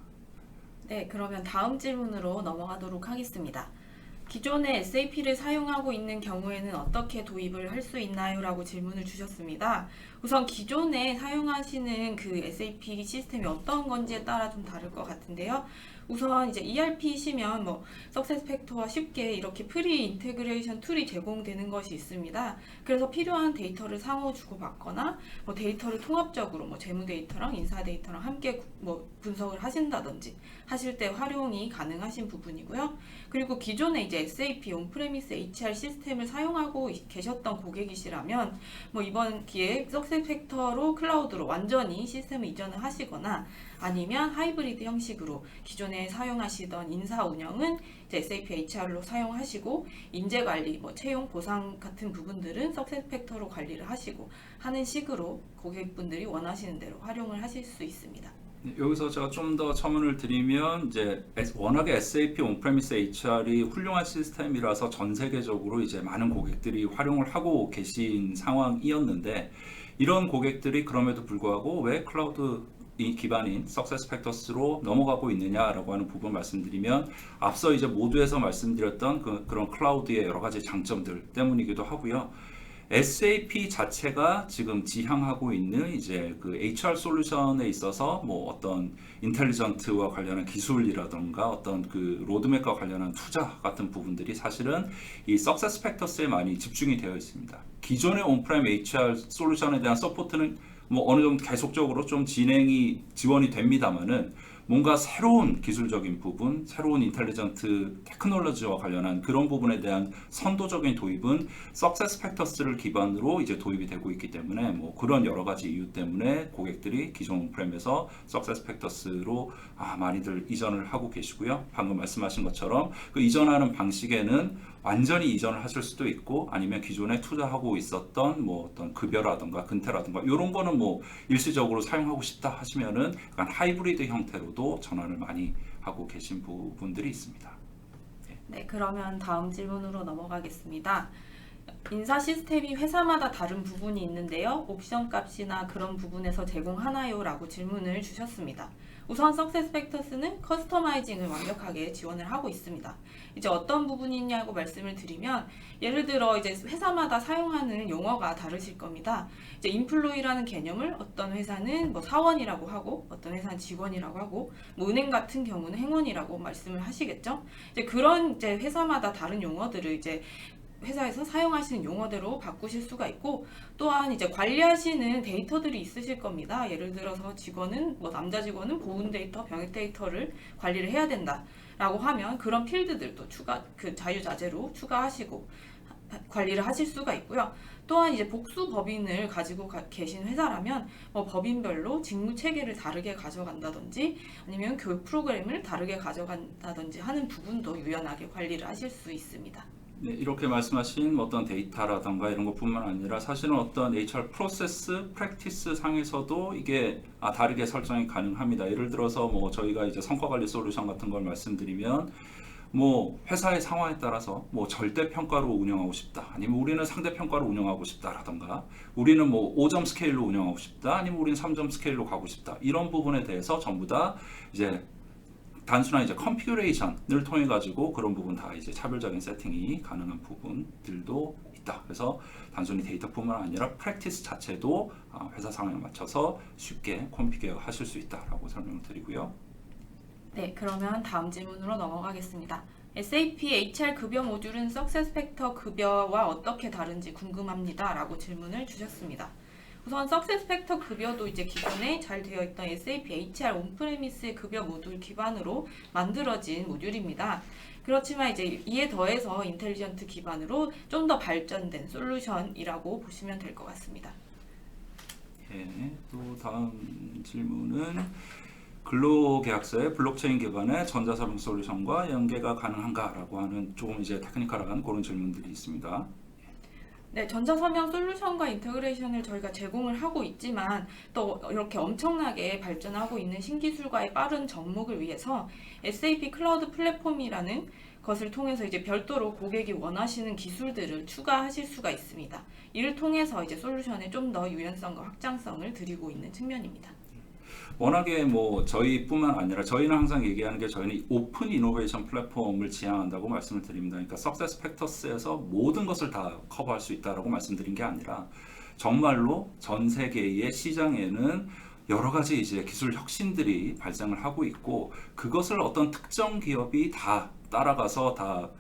네, 그러면 다음 질문으로 넘어가도록 하겠습니다. 기존에 SAP를 사용하고 있는 경우에는 어떻게 도입을 할 수 있나요? 라고 질문을 주셨습니다. 우선 기존에 사용하시는 그 SAP 시스템이 어떤 건지에 따라 좀 다를 것 같은데요. 우선 이제 ERP이시면 뭐 석세스팩터와 쉽게 이렇게 프리 인테그레이션 툴이 제공되는 것이 있습니다. 그래서 필요한 데이터를 상호 주고받거나 뭐 데이터를 통합적으로 뭐 재무 데이터랑 인사 데이터랑 함께 뭐 분석을 하신다든지 하실 때 활용이 가능하신 부분이고요. 그리고 기존에 이제 SAP 온프레미스 HR 시스템을 사용하고 계셨던 고객이시라면 뭐 이번 기회에 석세스팩터로 클라우드로 완전히 시스템을 이전을 하시거나 아니면 하이브리드 형식으로 기존에 사용하시던 인사 운영은 이제 SAP HR로 사용하시고 인재 관리, 뭐 채용 보상 같은 부분들은 석세스팩터로 관리를 하시고 하는 식으로 고객분들이 원하시는 대로 활용을 하실 수 있습니다. 여기서 제가 좀 더 첨언을 드리면 이제 워낙에 SAP 온프레미스 HR이 훌륭한 시스템이라서 전 세계적으로 이제 많은 고객들이 활용을 하고 계신 상황이었는데 이런 고객들이 그럼에도 불구하고 왜 클라우드 이 기반인 석세스팩터스로 넘어가고 있느냐라고 하는 부분 말씀드리면 앞서 이제 모두에서 말씀드렸던 그런 클라우드의 여러 가지 장점들 때문이기도 하고요. SAP 자체가 지금 지향하고 있는 이제 그 HR 솔루션에 있어서 뭐 어떤 인텔리전트와 관련한 기술이라던가 어떤 그 로드맵과 관련한 투자 같은 부분들이 사실은 이 석세스팩터스에 많이 집중이 되어 있습니다. 기존의 온프레임 HR 솔루션에 대한 서포트는 뭐 어느 정도 계속적으로 좀 지원이 됩니다만은 뭔가 새로운 기술적인 부분, 새로운 인텔리전트 테크놀로지와 관련한 그런 부분에 대한 선도적인 도입은 석세스팩터스를 기반으로 이제 도입이 되고 있기 때문에 뭐 그런 여러 가지 이유 때문에 고객들이 기존 온프렘에서 석세스팩터스로 많이들 이전을 하고 계시고요. 방금 말씀하신 것처럼 그 이전하는 방식에는 완전히 이전을 하실 수도 있고 아니면 기존에 투자하고 있었던 뭐 어떤 급여라든가 근태라든가 이런 거는 뭐 일시적으로 사용하고 싶다 하시면은 약간 하이브리드 형태로도 전환을 많이 하고 계신 부분들이 있습니다. 네, 그러면 다음 질문으로 넘어가겠습니다. 인사 시스템이 회사마다 다른 부분이 있는데요. 옵션 값이나 그런 부분에서 제공하나요? 라고 질문을 주셨습니다. 우선 석세스팩터스는 커스터마이징을 완벽하게 지원을 하고 있습니다. 이제 어떤 부분이 있냐고 말씀을 드리면 예를 들어 이제 회사마다 사용하는 용어가 다르실 겁니다. 이제 인플로이라는 개념을 어떤 회사는 뭐 사원이라고 하고 어떤 회사는 직원이라고 하고 뭐 은행 같은 경우는 행원이라고 말씀을 하시겠죠. 이제 그런 이제 회사마다 다른 용어들을 이제 회사에서 사용하시는 용어대로 바꾸실 수가 있고 또한 이제 관리하시는 데이터들이 있으실 겁니다. 예를 들어서 직원은 뭐 남자 직원은 보훈 데이터, 병역 데이터를 관리를 해야 된다라고 하면 그런 필드들도 자유자재로 추가하시고 관리를 하실 수가 있고요. 또한 이제 복수 법인을 가지고 계신 회사라면 뭐 법인별로 직무 체계를 다르게 가져간다든지 아니면 교육 프로그램을 다르게 가져간다든지 하는 부분도 유연하게 관리를 하실 수 있습니다. 네, 이렇게 말씀하신 어떤 데이터라던가 이런 것뿐만 아니라 사실은 어떤 HR 프로세스, 프랙티스 상에서도 이게 다르게 설정이 가능합니다. 예를 들어서 뭐 저희가 이제 성과 관리 솔루션 같은 걸 말씀드리면 뭐 회사의 상황에 따라서 뭐 절대 평가로 운영하고 싶다, 아니면 우리는 상대 평가로 운영하고 싶다라던가 우리는 뭐 5점 스케일로 운영하고 싶다, 아니면 우리는 3점 스케일로 가고 싶다, 이런 부분에 대해서 전부 다 이제 단순한 이제 컨피규레이션을 통해 가지고 그런 부분 다 이제 차별적인 세팅이 가능한 부분들도 있다. 그래서 단순히 데이터뿐만 아니라 프랙티스 자체도 회사 상황에 맞춰서 쉽게 컨피규어 하실 수 있다라고 설명을 드리고요. 네, 그러면 다음 질문으로 넘어가겠습니다. SAP HR 급여 모듈은 석세스팩터 급여와 어떻게 다른지 궁금합니다. 라고 질문을 주셨습니다. 우선 석세스팩터 급여도 이제 기존에 잘 되어 있던 SAP HR 온프레미스의 급여 모듈 기반으로 만들어진 모듈입니다. 그렇지만 이제 이에 더해서 인텔리전트 기반으로 좀 더 발전된 솔루션이라고 보시면 될 것 같습니다. 예, 또 다음 질문은 근로계약서의 블록체인 기반의 전자서명 솔루션과 연계가 가능한가라고 하는 조금 이제 테크니컬한 그런 질문들이 있습니다. 네, 전자서명 솔루션과 인테그레이션을 저희가 제공을 하고 있지만 또 이렇게 엄청나게 발전하고 있는 신기술과의 빠른 접목을 위해서 SAP 클라우드 플랫폼이라는 것을 통해서 이제 별도로 고객이 원하시는 기술들을 추가하실 수가 있습니다. 이를 통해서 이제 솔루션에 좀 더 유연성과 확장성을 드리고 있는 측면입니다. 워낙에 뭐 저희뿐만 아니라 저희는 항상 얘기하는 게 저희는 오픈 이노베이션 플랫폼을 지향한다고 말씀을 드립니다. 그러니까 석세스팩터스에서 모든 것을 다 커버할 수 있다라고 말씀드린 게 아니라 정말로 전 세계의 시장에는 여러 가지 이제 기술 혁신들이 발생을 하고 있고 그것을 어떤 특정 기업이 다 따라가서 다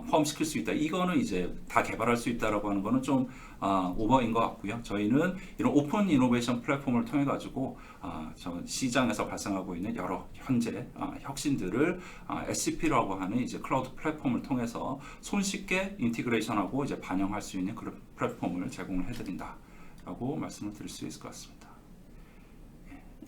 포함시킬 수 있다. 이거는 이제 다 개발할 수 있다라고 하는 거는 좀 오버인 것 같고요. 저희는 이런 오픈 이노베이션 플랫폼을 통해 가지고 시장에서 발생하고 있는 여러 현재 혁신들을 SCP라고 하는 이제 클라우드 플랫폼을 통해서 손쉽게 인티그레이션하고 이제 반영할 수 있는 그런 플랫폼을 제공을 해드린다라고 말씀을 드릴 수 있을 것 같습니다.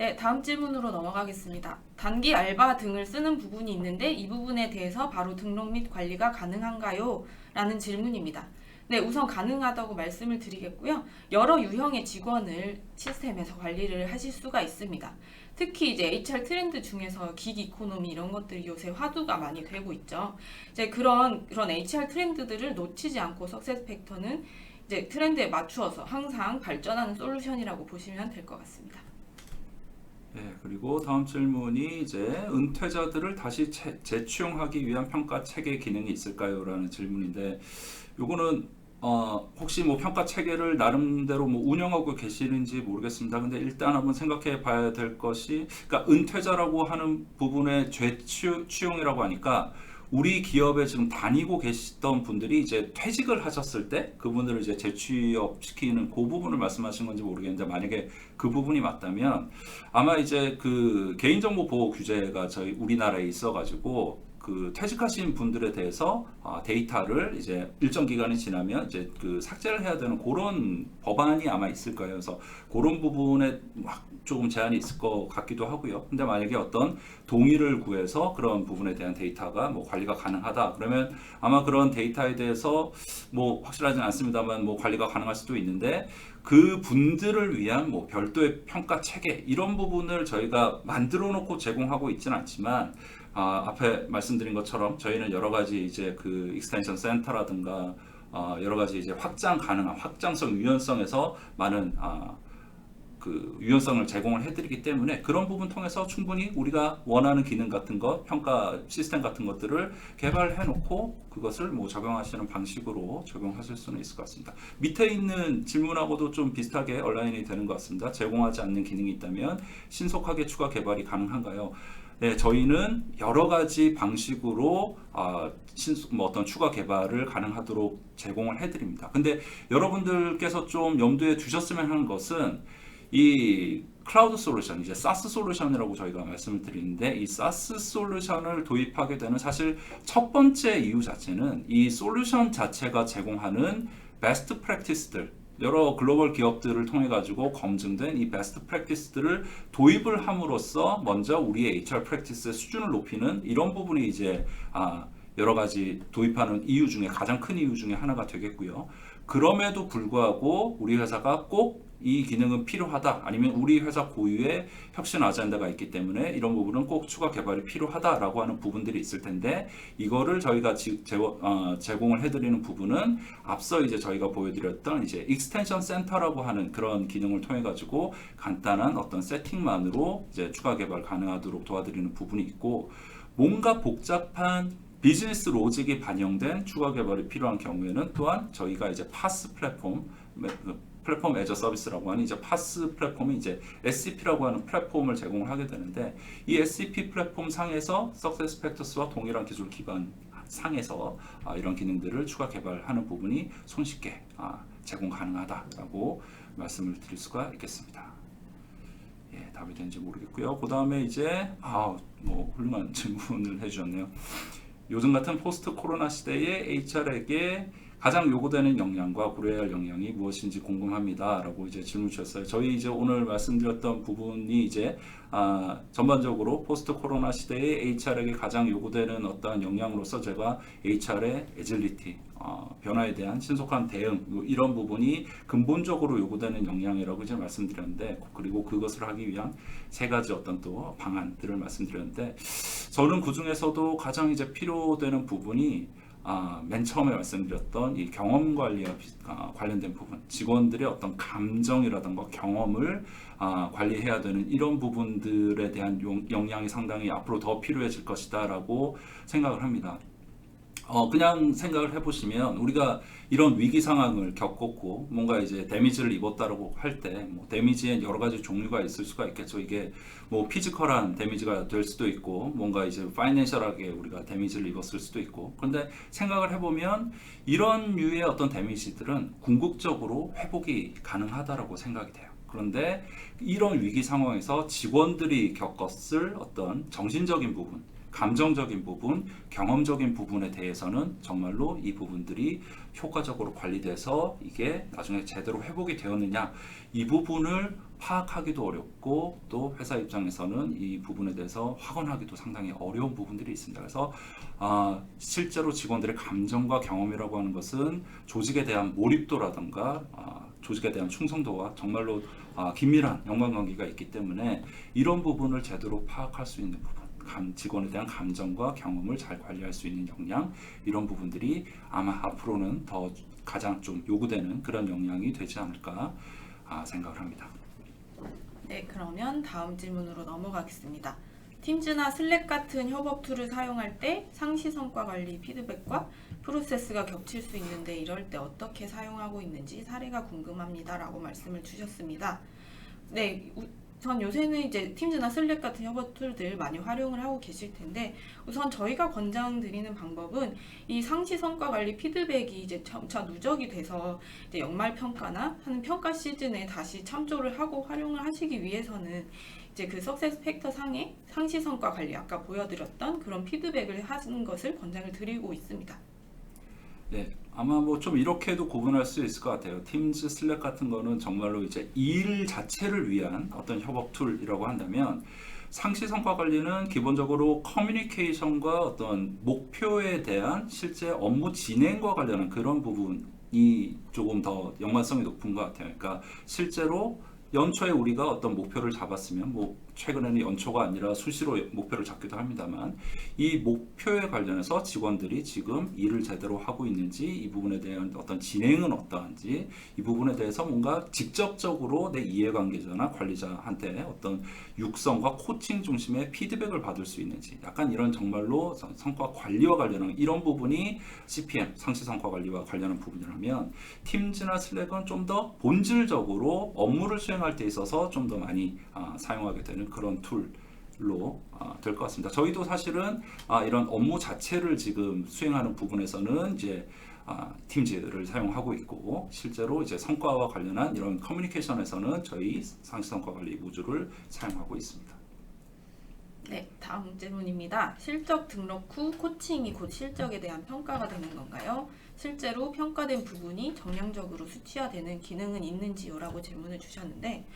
네, 다음 질문으로 넘어가겠습니다. 단기 알바 등을 쓰는 부분이 있는데 이 부분에 대해서 바로 등록 및 관리가 가능한가요? 라는 질문입니다. 네, 우선 가능하다고 말씀을 드리겠고요. 여러 유형의 직원을 시스템에서 관리를 하실 수가 있습니다. 특히 이제 HR 트렌드 중에서 긱 이코노미 이런 것들이 요새 화두가 많이 되고 있죠. 이제 그런 HR 트렌드들을 놓치지 않고 석세스 팩터는 이제 트렌드에 맞추어서 항상 발전하는 솔루션이라고 보시면 될 것 같습니다. 네, 그리고 다음 질문이 이제 은퇴자들을 다시 재취용하기 위한 평가 체계 기능이 있을까요? 라는 질문인데 요거는 혹시 뭐 평가 체계를 나름대로 뭐 운영하고 계시는지 모르겠습니다. 근데 일단 한번 생각해 봐야 될 것이 그러니까 은퇴자라고 하는 부분의 재취용이라고 하니까 우리 기업에 지금 다니고 계시던 분들이 이제 퇴직을 하셨을 때 그분들을 이제 재취업시키는 그 부분을 말씀하신 건지 모르겠는데 만약에 그 부분이 맞다면 아마 이제 그 개인정보 보호 규제가 저희 우리나라에 있어가지고 그 퇴직하신 분들에 대해서 데이터를 이제 일정 기간이 지나면 이제 그 삭제를 해야 되는 그런 법안이 아마 있을 거예요. 그래서 그런 부분에 막 조금 제한이 있을 것 같기도 하고요. 근데 만약에 어떤 동의를 구해서 그런 부분에 대한 데이터가 뭐 관리가 가능하다 그러면 아마 그런 데이터에 대해서 뭐 확실하진 않습니다만 뭐 관리가 가능할 수도 있는데 그 분들을 위한 뭐 별도의 평가 체계 이런 부분을 저희가 만들어 놓고 제공하고 있지는 않지만 앞에 말씀드린 것처럼 저희는 여러 가지 이제 그 익스텐션 센터라든가 여러 가지 이제 확장 가능한 확장성 유연성에서 많은 그 유연성을 제공을 해드리기 때문에 그런 부분 통해서 충분히 우리가 원하는 기능 같은 것, 평가 시스템 같은 것들을 개발해 놓고 그것을 뭐 적용하시는 방식으로 적용하실 수는 있을 것 같습니다. 밑에 있는 질문하고도 좀 비슷하게 얼라인이 되는 것 같습니다. 제공하지 않는 기능이 있다면 신속하게 추가 개발이 가능한가요? 네, 저희는 여러 가지 방식으로 뭐 어떤 추가 개발을 가능하도록 제공을 해드립니다. 근데 여러분들께서 좀 염두에 두셨으면 하는 것은 이 클라우드 솔루션, 이제 SaaS 솔루션이라고 저희가 말씀을 드리는데 이 SaaS 솔루션을 도입하게 되는 사실 첫 번째 이유 자체는 이 솔루션 자체가 제공하는 베스트 프랙티스들 여러 글로벌 기업들을 통해 가지고 검증된 이 베스트 프랙티스들을 도입을 함으로써 먼저 우리의 HR 프랙티스의 수준을 높이는 이런 부분이 이제 여러 가지 도입하는 이유 중에 가장 큰 이유 중에 하나가 되겠고요. 그럼에도 불구하고 우리 회사가 꼭 이 기능은 필요하다 아니면 우리 회사 고유의 혁신 아젠다가 있기 때문에 이런 부분은 꼭 추가 개발이 필요하다라고 하는 부분들이 있을 텐데 이거를 저희가 제공을 해드리는 부분은 앞서 이제 저희가 보여드렸던 이제 익스텐션 센터라고 하는 그런 기능을 통해 가지고 간단한 어떤 세팅만으로 이제 추가 개발 가능하도록 도와드리는 부분이 있고 뭔가 복잡한 비즈니스 로직이 반영된 추가 개발이 필요한 경우에는 또한 저희가 이제 파스 플랫폼 애저 서비스라고 하는 이제 파스 플랫폼이 이제 SCP라고 하는 플랫폼을 제공을 하게 되는데 이 SCP 플랫폼 상에서 석세스 팩터스와 동일한 기술 기반 상에서 이런 기능들을 추가 개발하는 부분이 손쉽게 제공 가능하다라고 말씀을 드릴 수가 있겠습니다. 예, 답이 되는지 모르겠고요. 그 다음에 이제 뭐 훌륭한 질문을 해주셨네요. 요즘 같은 포스트 코로나 시대에 HR에게 가장 요구되는 역량과 고려해야 할 역량이 무엇인지 궁금합니다. 라고 이제 질문 주셨어요. 저희 이제 오늘 말씀드렸던 부분이 이제 전반적으로 포스트 코로나 시대에 HR에게 가장 요구되는 어떤 역량으로서 제가 HR의 애질리티, 변화에 대한 신속한 대응 이런 부분이 근본적으로 요구되는 역량이라고 이제 말씀드렸는데 그리고 그것을 하기 위한 세 가지 어떤 또 방안들을 말씀드렸는데 저는 그 중에서도 가장 이제 필요되는 부분이 맨 처음에 말씀드렸던 이 경험 관리와 관련된 부분, 직원들의 어떤 감정이라든가 경험을 관리해야 되는 이런 부분들에 대한 역량이 상당히 앞으로 더 필요해질 것이다라고 생각을 합니다. 그냥 생각을 해보시면 우리가 이런 위기 상황을 겪었고 뭔가 이제 데미지를 입었다라고 할 때 뭐 데미지엔 여러 가지 종류가 있을 수가 있겠죠. 이게 뭐 피지컬한 데미지가 될 수도 있고 뭔가 이제 파이낸셜하게 우리가 데미지를 입었을 수도 있고 그런데 생각을 해보면 이런 류의 어떤 데미지들은 궁극적으로 회복이 가능하다라고 생각이 돼요. 그런데 이런 위기 상황에서 직원들이 겪었을 어떤 정신적인 부분 감정적인 부분, 경험적인 부분에 대해서는 정말로 이 부분들이 효과적으로 관리돼서 이게 나중에 제대로 회복이 되었느냐 이 부분을 파악하기도 어렵고 또 회사 입장에서는 이 부분에 대해서 확언하기도 상당히 어려운 부분들이 있습니다. 그래서 실제로 직원들의 감정과 경험이라고 하는 것은 조직에 대한 몰입도라든가 조직에 대한 충성도와 정말로 긴밀한 연관관계가 있기 때문에 이런 부분을 제대로 파악할 수 있는 부분 직원에 대한 감정과 경험을 잘 관리할 수 있는 역량 이런 부분들이 아마 앞으로는 더 가장 좀 요구되는 그런 역량이 되지 않을까 생각을 합니다. 네, 그러면 다음 질문으로 넘어가겠습니다. 팀즈나 슬랙 같은 협업 툴을 사용할 때 상시 성과 관리 피드백과 프로세스가 겹칠 수 있는데 이럴 때 어떻게 사용하고 있는지 사례가 궁금합니다. 라고 말씀을 주셨습니다. 네, 전 요새는 이제 팀즈나 슬랙 같은 협업 툴들 많이 활용을 하고 계실 텐데 우선 저희가 권장드리는 방법은 이 상시 성과 관리 피드백이 이제 점차 누적이 돼서 이제 연말 평가나 하는 평가 시즌에 다시 참조를 하고 활용을 하시기 위해서는 이제 그 석세스 팩터 상의 상시 성과 관리 아까 보여드렸던 그런 피드백을 하는 것을 권장을 드리고 있습니다. 네, 아마 뭐 좀 이렇게도 구분할 수 있을 것 같아요. 팀즈, 슬랙 같은 거는 정말로 이제 일 자체를 위한 어떤 협업 툴이라고 한다면 상시 성과 관리는 기본적으로 커뮤니케이션과 어떤 목표에 대한 실제 업무 진행과 관련한 그런 부분이 조금 더 연관성이 높은 것 같아요. 그러니까 실제로 연초에 우리가 어떤 목표를 잡았으면 뭐 최근에는 연초가 아니라 수시로 목표를 잡기도 합니다만 이 목표에 관련해서 직원들이 지금 일을 제대로 하고 있는지 이 부분에 대한 어떤 진행은 어떠한지 이 부분에 대해서 뭔가 직접적으로 내 이해관계자나 관리자한테 어떤 육성과 코칭 중심의 피드백을 받을 수 있는지 약간 이런 정말로 성과 관리와 관련한 이런 부분이 CPM 상시 성과 관리와 관련한 부분이라면 팀즈나 슬랙은 좀 더 본질적으로 업무를 수행할 때 있어서 좀 더 많이 사용하게 되는 그런 툴로 될 것 같습니다. 저희도 사실은 이런 업무 자체를 지금 수행하는 부분에서는 이제 팀즈를 사용하고 있고 실제로 이제 성과와 관련한 이런 커뮤니케이션에서는 저희 상시 성과 관리 모듈을 사용하고 있습니다. 네, 다음 질문입니다. 실적 등록 후 코칭이 곧 실적에 대한 평가가 되는 건가요? 실제로 평가된 부분이 정량적으로 수치화되는 기능은 있는지요? 라고 질문을 주셨는데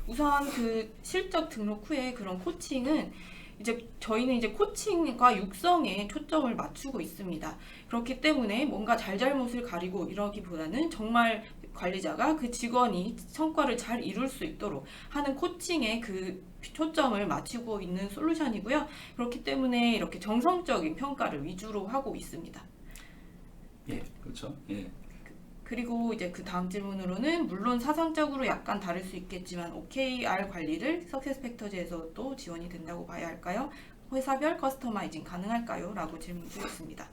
우선 그 실적 등록 후에 그런 코칭은 이제 저희는 이제 코칭과 육성에 초점을 맞추고 있습니다. 그렇기 때문에 뭔가 잘잘못을 가리고 이러기보다는 정말 관리자가 그 직원이 성과를 잘 이룰 수 있도록 하는 코칭에 그 초점을 맞추고 있는 솔루션이고요. 그렇기 때문에 이렇게 정성적인 평가를 위주로 하고 있습니다. 예, 그렇죠. 예. 그리고 이제 그 다음 질문으로는 물론 사상적으로 약간 다를 수 있겠지만 OKR 관리를 석세스팩터즈에서도 지원이 된다고 봐야 할까요? 회사별 커스터마이징 가능할까요? 라고 질문 주셨습니다.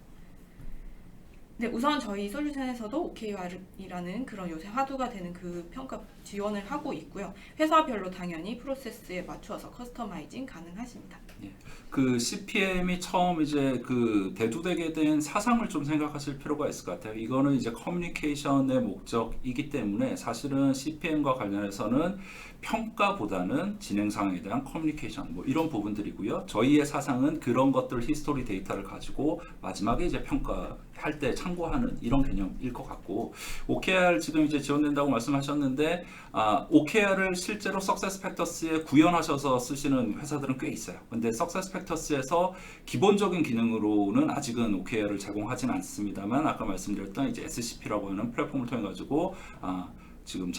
네, 우선 저희 솔루션에서도 OKR이라는 그런 요새 화두가 되는 그 평가 지원을 하고 있고요. 회사별로 당연히 프로세스에 맞추어서 커스터마이징 가능하십니다. 예. 그 CPM이 처음 이제 그 대두되게 된 사상을 좀 생각하실 필요가 있을 것 같아요. 이거는 이제 커뮤니케이션의 목적이기 때문에 사실은 CPM과 관련해서는 평가보다는 진행 상황에 대한 커뮤니케이션 뭐 이런 부분들이고요. 저희의 사상은 그런 것들 히스토리 데이터를 가지고 마지막에 이제 평가할 때 참고하는 이런 개념일 것 같고 OKR 지금 이제 지원된다고 말씀하셨는데 OKR을 실제로 석세스팩터스에 구현하셔서 쓰시는 회사들은 꽤 있어요. 근데 석세스팩터스에서 기본적인 기능으로는 아직은 OKR을 제공하진 않습니다만 아까 말씀드렸던 이제 SCP라고 하는 플랫폼을 통해 가지고 지금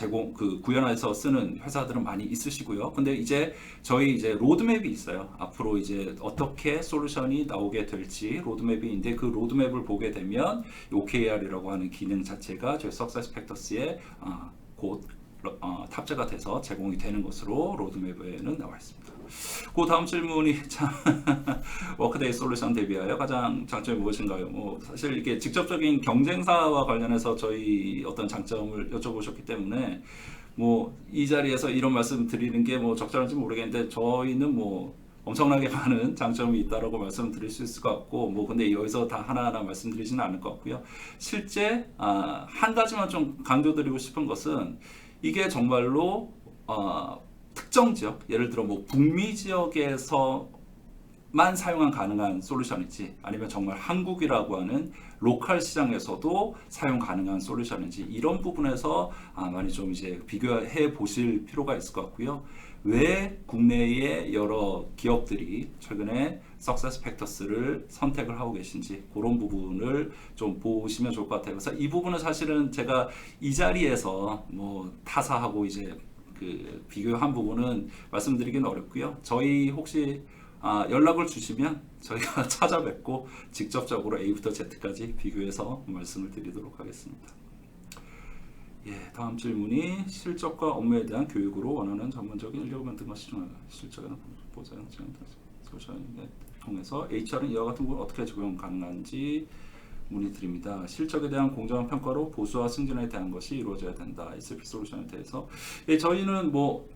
구현해서 쓰는 회사들은 많이 있으시고요. 근데 이제 저희 이제 로드맵이 있어요. 앞으로 이제 어떻게 솔루션이 나오게 될지 로드맵이 있는데 그 로드맵을 보게 되면 OKR이라고 하는 기능 자체가 저희 석세스팩터스에 곧 탑재가 돼서 제공이 되는 것으로 로드맵에는 나와 있습니다. 그 다음 질문이 참 워크데이 솔루션 대비하여 가장 장점이 무엇인가요? 뭐 사실 이게 직접적인 경쟁사와 관련해서 저희 어떤 장점을 여쭤보셨기 때문에 뭐 이 자리에서 이런 말씀 드리는 게 뭐 적절한지 모르겠는데 저희는 뭐 엄청나게 많은 장점이 있다라고 말씀드릴 수 있을 것 같고 뭐 근데 여기서 다 하나하나 말씀드리지는 않을 것 같고요. 실제 한 가지만 좀 강조드리고 싶은 것은 이게 정말로 특정 지역, 예를 들어 뭐 북미 지역에서만 사용한 가능한 솔루션인지 아니면 정말 한국이라고 하는 로컬 시장에서도 사용 가능한 솔루션인지 이런 부분에서 많이 좀 이제 비교해 보실 필요가 있을 것 같고요. 왜 국내의 여러 기업들이 최근에 석세스 팩터스를 선택을 하고 계신지 그런 부분을 좀 보시면 좋을 것 같아요. 그래서 이 부분은 사실은 제가 이 자리에서 뭐 타사하고 이제 그 비교한 부분은 말씀드리기는 어렵고요. 저희 혹시 연락을 주시면 저희가 찾아뵙고 직접적으로 A부터 Z까지 비교해서 말씀을 드리도록 하겠습니다. 예, 다음 질문이 실적과 업무에 대한 교육으로 원하는 전문적인 인력을 만든 것이 중요하다. 실적에는 보장 소셜을 통해서 HR은 이와 같은 부분을 어떻게 적용 가능한지 문의드립니다. 실적에 대한 공정한 평가로 보수와 승진에 대한 것이 이루어져야 된다. SAP 솔루션에 대해서 저희는 뭐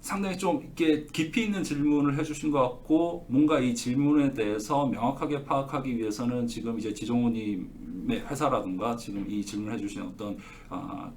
상당히 좀 이렇게 깊이 있는 질문을 해주신 것 같고 뭔가 이 질문에 대해서 명확하게 파악하기 위해서는 지금 이제 지종호님의 회사라든가 지금 이 질문을 해주신 어떤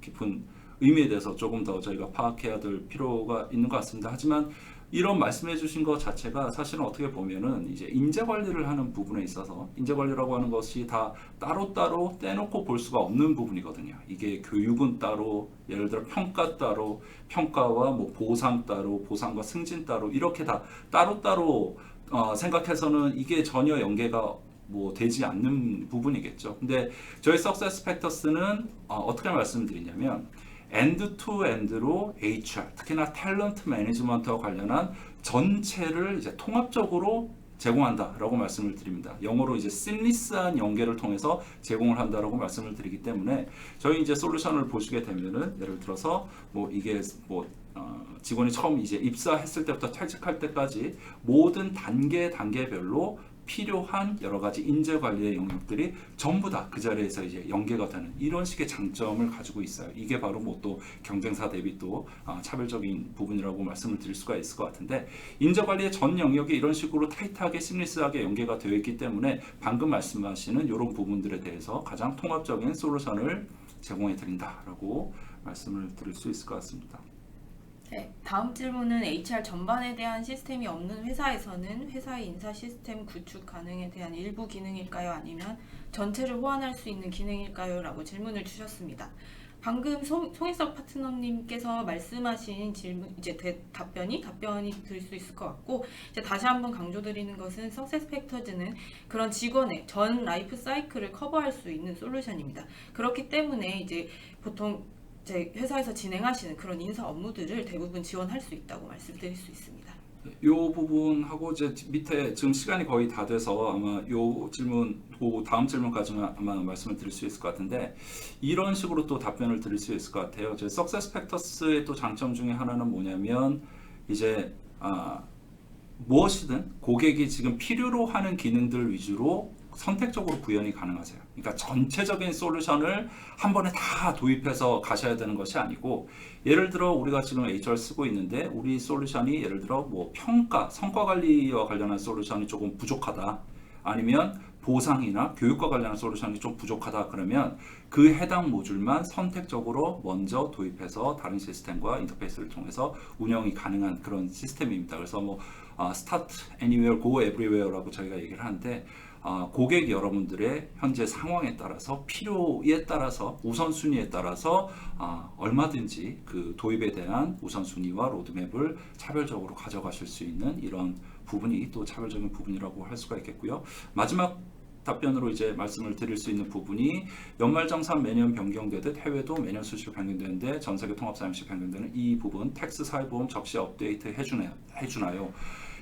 깊은 의미에 대해서 조금 더 저희가 파악해야 될 필요가 있는 것 같습니다. 하지만 이런 말씀해 주신 것 자체가 사실은 어떻게 보면은 이제 인재 관리를 하는 부분에 있어서 인재 관리라고 하는 것이 다 따로따로 떼놓고 볼 수가 없는 부분이거든요. 이게 교육은 따로, 예를 들어 평가 따로, 평가와 뭐 보상 따로, 보상과 승진 따로 이렇게 다 따로따로 생각해서는 이게 전혀 연계가 뭐 되지 않는 부분이겠죠. 근데 저희 석세스 팩터스는 어떻게 말씀드리냐면 엔드-투-엔드로 HR, 특히나 탤런트 매니지먼트와 관련한 전체를 이제 통합적으로 제공한다라고 말씀을 드립니다. 영어로 이제 seamless한 연계를 통해서 제공을 한다라고 말씀을 드리기 때문에 저희 이제 솔루션을 보시게 되면은 예를 들어서 뭐 이게 뭐 직원이 처음 이제 입사했을 때부터 퇴직할 때까지 모든 단계별로 필요한 여러 가지 인재 관리의 영역들이 전부 다 그 자리에서 이제 연계가 되는 이런 식의 장점을 가지고 있어요. 이게 바로 뭐 또 경쟁사 대비 또 차별적인 부분이라고 말씀을 드릴 수가 있을 것 같은데 인재 관리의 전 영역이 이런 식으로 타이트하게 심리스하게 연계가 되어 있기 때문에 방금 말씀하시는 이런 부분들에 대해서 가장 통합적인 솔루션을 제공해 드린다라고 말씀을 드릴 수 있을 것 같습니다. 네, 다음 질문은 HR 전반에 대한 시스템이 없는 회사에서는 회사의 인사 시스템 구축 가능에 대한 일부 기능일까요? 아니면 전체를 호환할 수 있는 기능일까요? 라고 질문을 주셨습니다. 방금 송희석 파트너님께서 말씀하신 질문 이제 답변이 될 수 있을 것 같고 이제 다시 한번 강조드리는 것은 석세스 팩터즈는 그런 직원의 전 라이프 사이클을 커버할 수 있는 솔루션입니다. 그렇기 때문에 이제 보통 제 회사에서 진행하시는 그런 인사 업무들을 대부분 지원할 수 있다고 말씀드릴 수 있습니다. 이 부분하고 이제 밑에 지금 시간이 거의 다 돼서 아마 이 질문, 그 다음 질문까지는 아마 말씀을 드릴 수 있을 것 같은데 이런 식으로 또 답변을 드릴 수 있을 것 같아요. 제 석세스 팩터스의 또 장점 중에 하나는 뭐냐면 이제 무엇이든 고객이 지금 필요로 하는 기능들 위주로 선택적으로 구현이 가능하세요. 그러니까 전체적인 솔루션을 한 번에 다 도입해서 가셔야 되는 것이 아니고 예를 들어 우리가 지금 HR 쓰고 있는데 우리 솔루션이 예를 들어 뭐 평가, 성과 관리와 관련한 솔루션이 조금 부족하다. 아니면 보상이나 교육과 관련한 솔루션이 좀 부족하다 그러면 그 해당 모듈만 선택적으로 먼저 도입해서 다른 시스템과 인터페이스를 통해서 운영이 가능한 그런 시스템입니다. 그래서 뭐 Start Anywhere, Go Everywhere라고 저희가 얘기를 하는데 고객 여러분들의 현재 상황에 따라서 필요에 따라서 우선순위에 따라서 얼마든지 그 도입에 대한 우선순위와 로드맵을 차별적으로 가져가실 수 있는 이런 부분이 또 차별적인 부분이라고 할 수가 있겠고요. 마지막 답변으로 이제 말씀을 드릴 수 있는 부분이 연말정산 매년 변경되듯 해외도 매년 수시로 변경되는데 전세계 통합사용시 변경되는 이 부분 텍스 사회보험 적시 업데이트 해주나요?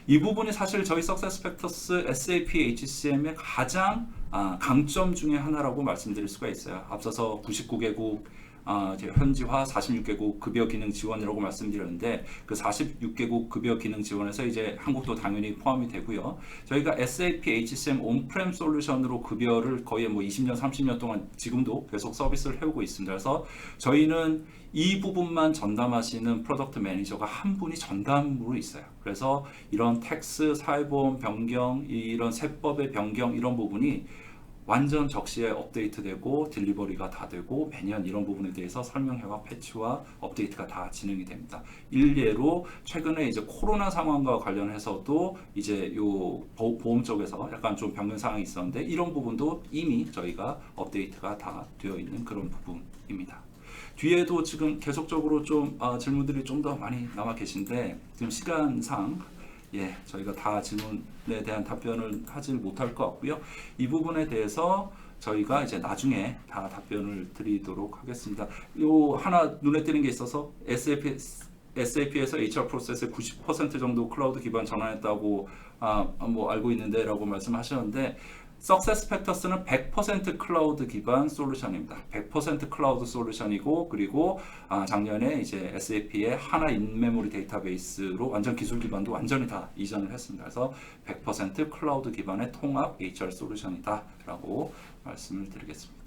이 부분이 사실 저희 석세스 팩터스 SAP HCM의 가장 강점 중에 하나라고 말씀드릴 수가 있어요. 앞서서 99개국 이제 현지화 46개국 급여 기능 지원이라고 말씀드렸는데 그 46개국 급여 기능 지원에서 이제 한국도 당연히 포함이 되고요. 저희가 SAP HCM 온프렘 솔루션으로 급여를 거의 뭐 20년, 30년 동안 지금도 계속 서비스를 해오고 있습니다. 그래서 저희는 이 부분만 전담하시는 프로덕트 매니저가 한 분이 전담으로 있어요. 그래서 이런 텍스, 사회보험 변경, 이런 세법의 변경 이런 부분이 완전 적시에 업데이트되고 딜리버리가 다 되고 매년 이런 부분에 대해서 설명회와 패치와 업데이트가 다 진행이 됩니다. 일례로 최근에 이제 코로나 상황과 관련해서도 이제 요 보험 쪽에서 약간 좀 변경 사항이 있었는데 이런 부분도 이미 저희가 업데이트가 다 되어 있는 그런 부분입니다. 뒤에도 지금 계속적으로 좀 질문들이 좀 더 많이 남아 계신데 지금 시간상 저희가 다 질문에 대한 답변을 하지 못할 것 같고요. 이 부분에 대해서 저희가 이제 나중에 다 답변을 드리도록 하겠습니다. 요 하나 눈에 띄는 게 있어서 SAP에서 HR 프로세스의 90% 정도 클라우드 기반 전환했다고 뭐 알고 있는데라고 말씀하셨는데 석세스 팩터스는 100% 클라우드 기반 솔루션입니다. 100% 클라우드 솔루션이고 그리고 작년에 이제 SAP의 하나 인메모리 데이터베이스로 완전 기술 기반도 완전히 다 이전을 했습니다. 그래서 100% 클라우드 기반의 통합 HR 솔루션이다라고 말씀을 드리겠습니다.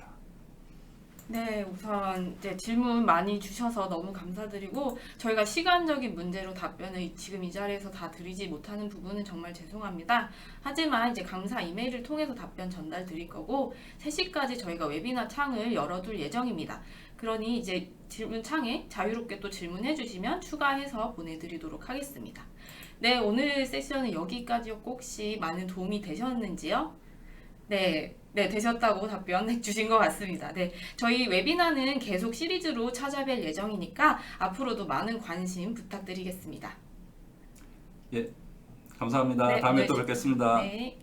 네, 우선 이제 질문 많이 주셔서 너무 감사드리고 저희가 시간적인 문제로 답변을 지금 이 자리에서 다 드리지 못하는 부분은 정말 죄송합니다. 하지만 이제 감사 이메일을 통해서 답변 전달 드릴 거고 3시까지 저희가 웨비나 창을 열어둘 예정입니다. 그러니 이제 질문 창에 자유롭게 또 질문해 주시면 추가해서 보내드리도록 하겠습니다. 네, 오늘 세션은 여기까지였고 혹시 많은 도움이 되셨는지요? 네, 되셨다고 답변해 주신 것 같습니다. 네, 저희 웨비나는 계속 시리즈로 찾아뵐 예정이니까 앞으로도 많은 관심 부탁드리겠습니다. 감사합니다. 네, 다음에 또 뵙겠습니다. 네.